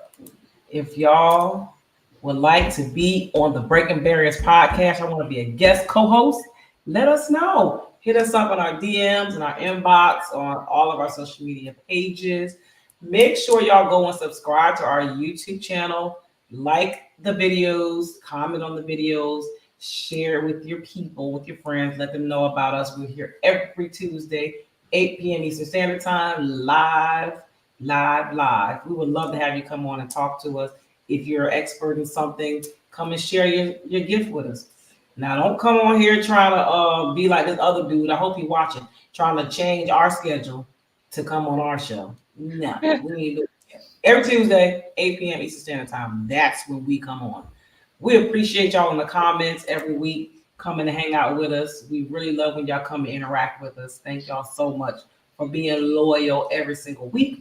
if y'all would like to be on the Breaking Barriers podcast, I want to be a guest co-host, let us know. Hit us up on our DMs and our inbox on all of our social media pages. Make sure y'all go and subscribe to our YouTube channel, like the videos, comment on the videos, share with your people, with your friends, let them know about us. We're here every Tuesday, 8 p.m. Eastern Standard Time, live. We would love to have you come on and talk to us. If you're an expert in something, come and share your gift with us. Now, don't come on here trying to be like this other dude. I hope you're watching, trying to change our schedule to come on our show. No, we need to do it. Every Tuesday, 8 p.m. Eastern Standard Time. That's when we come on. We appreciate y'all in the comments every week coming to hang out with us. We really love when y'all come and interact with us. Thank y'all so much for being loyal every single week.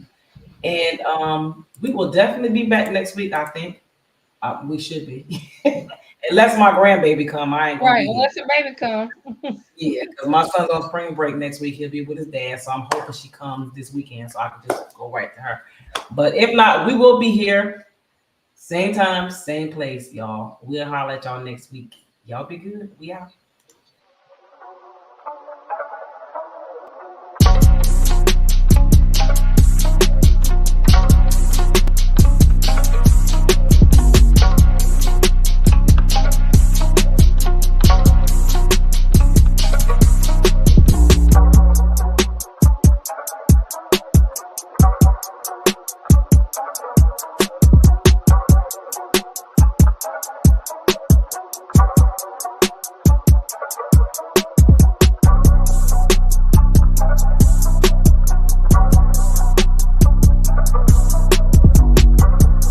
And we will definitely be back next week, I think. We should be. Unless my grandbaby come, I ain't gonna Right, be unless the baby come. Yeah, because my son's on spring break next week. He'll be with his dad, so I'm hoping she comes this weekend so I can just go right to her. But if not, we will be here. Same time, same place, y'all. We'll holler at y'all next week. Y'all be good. We out.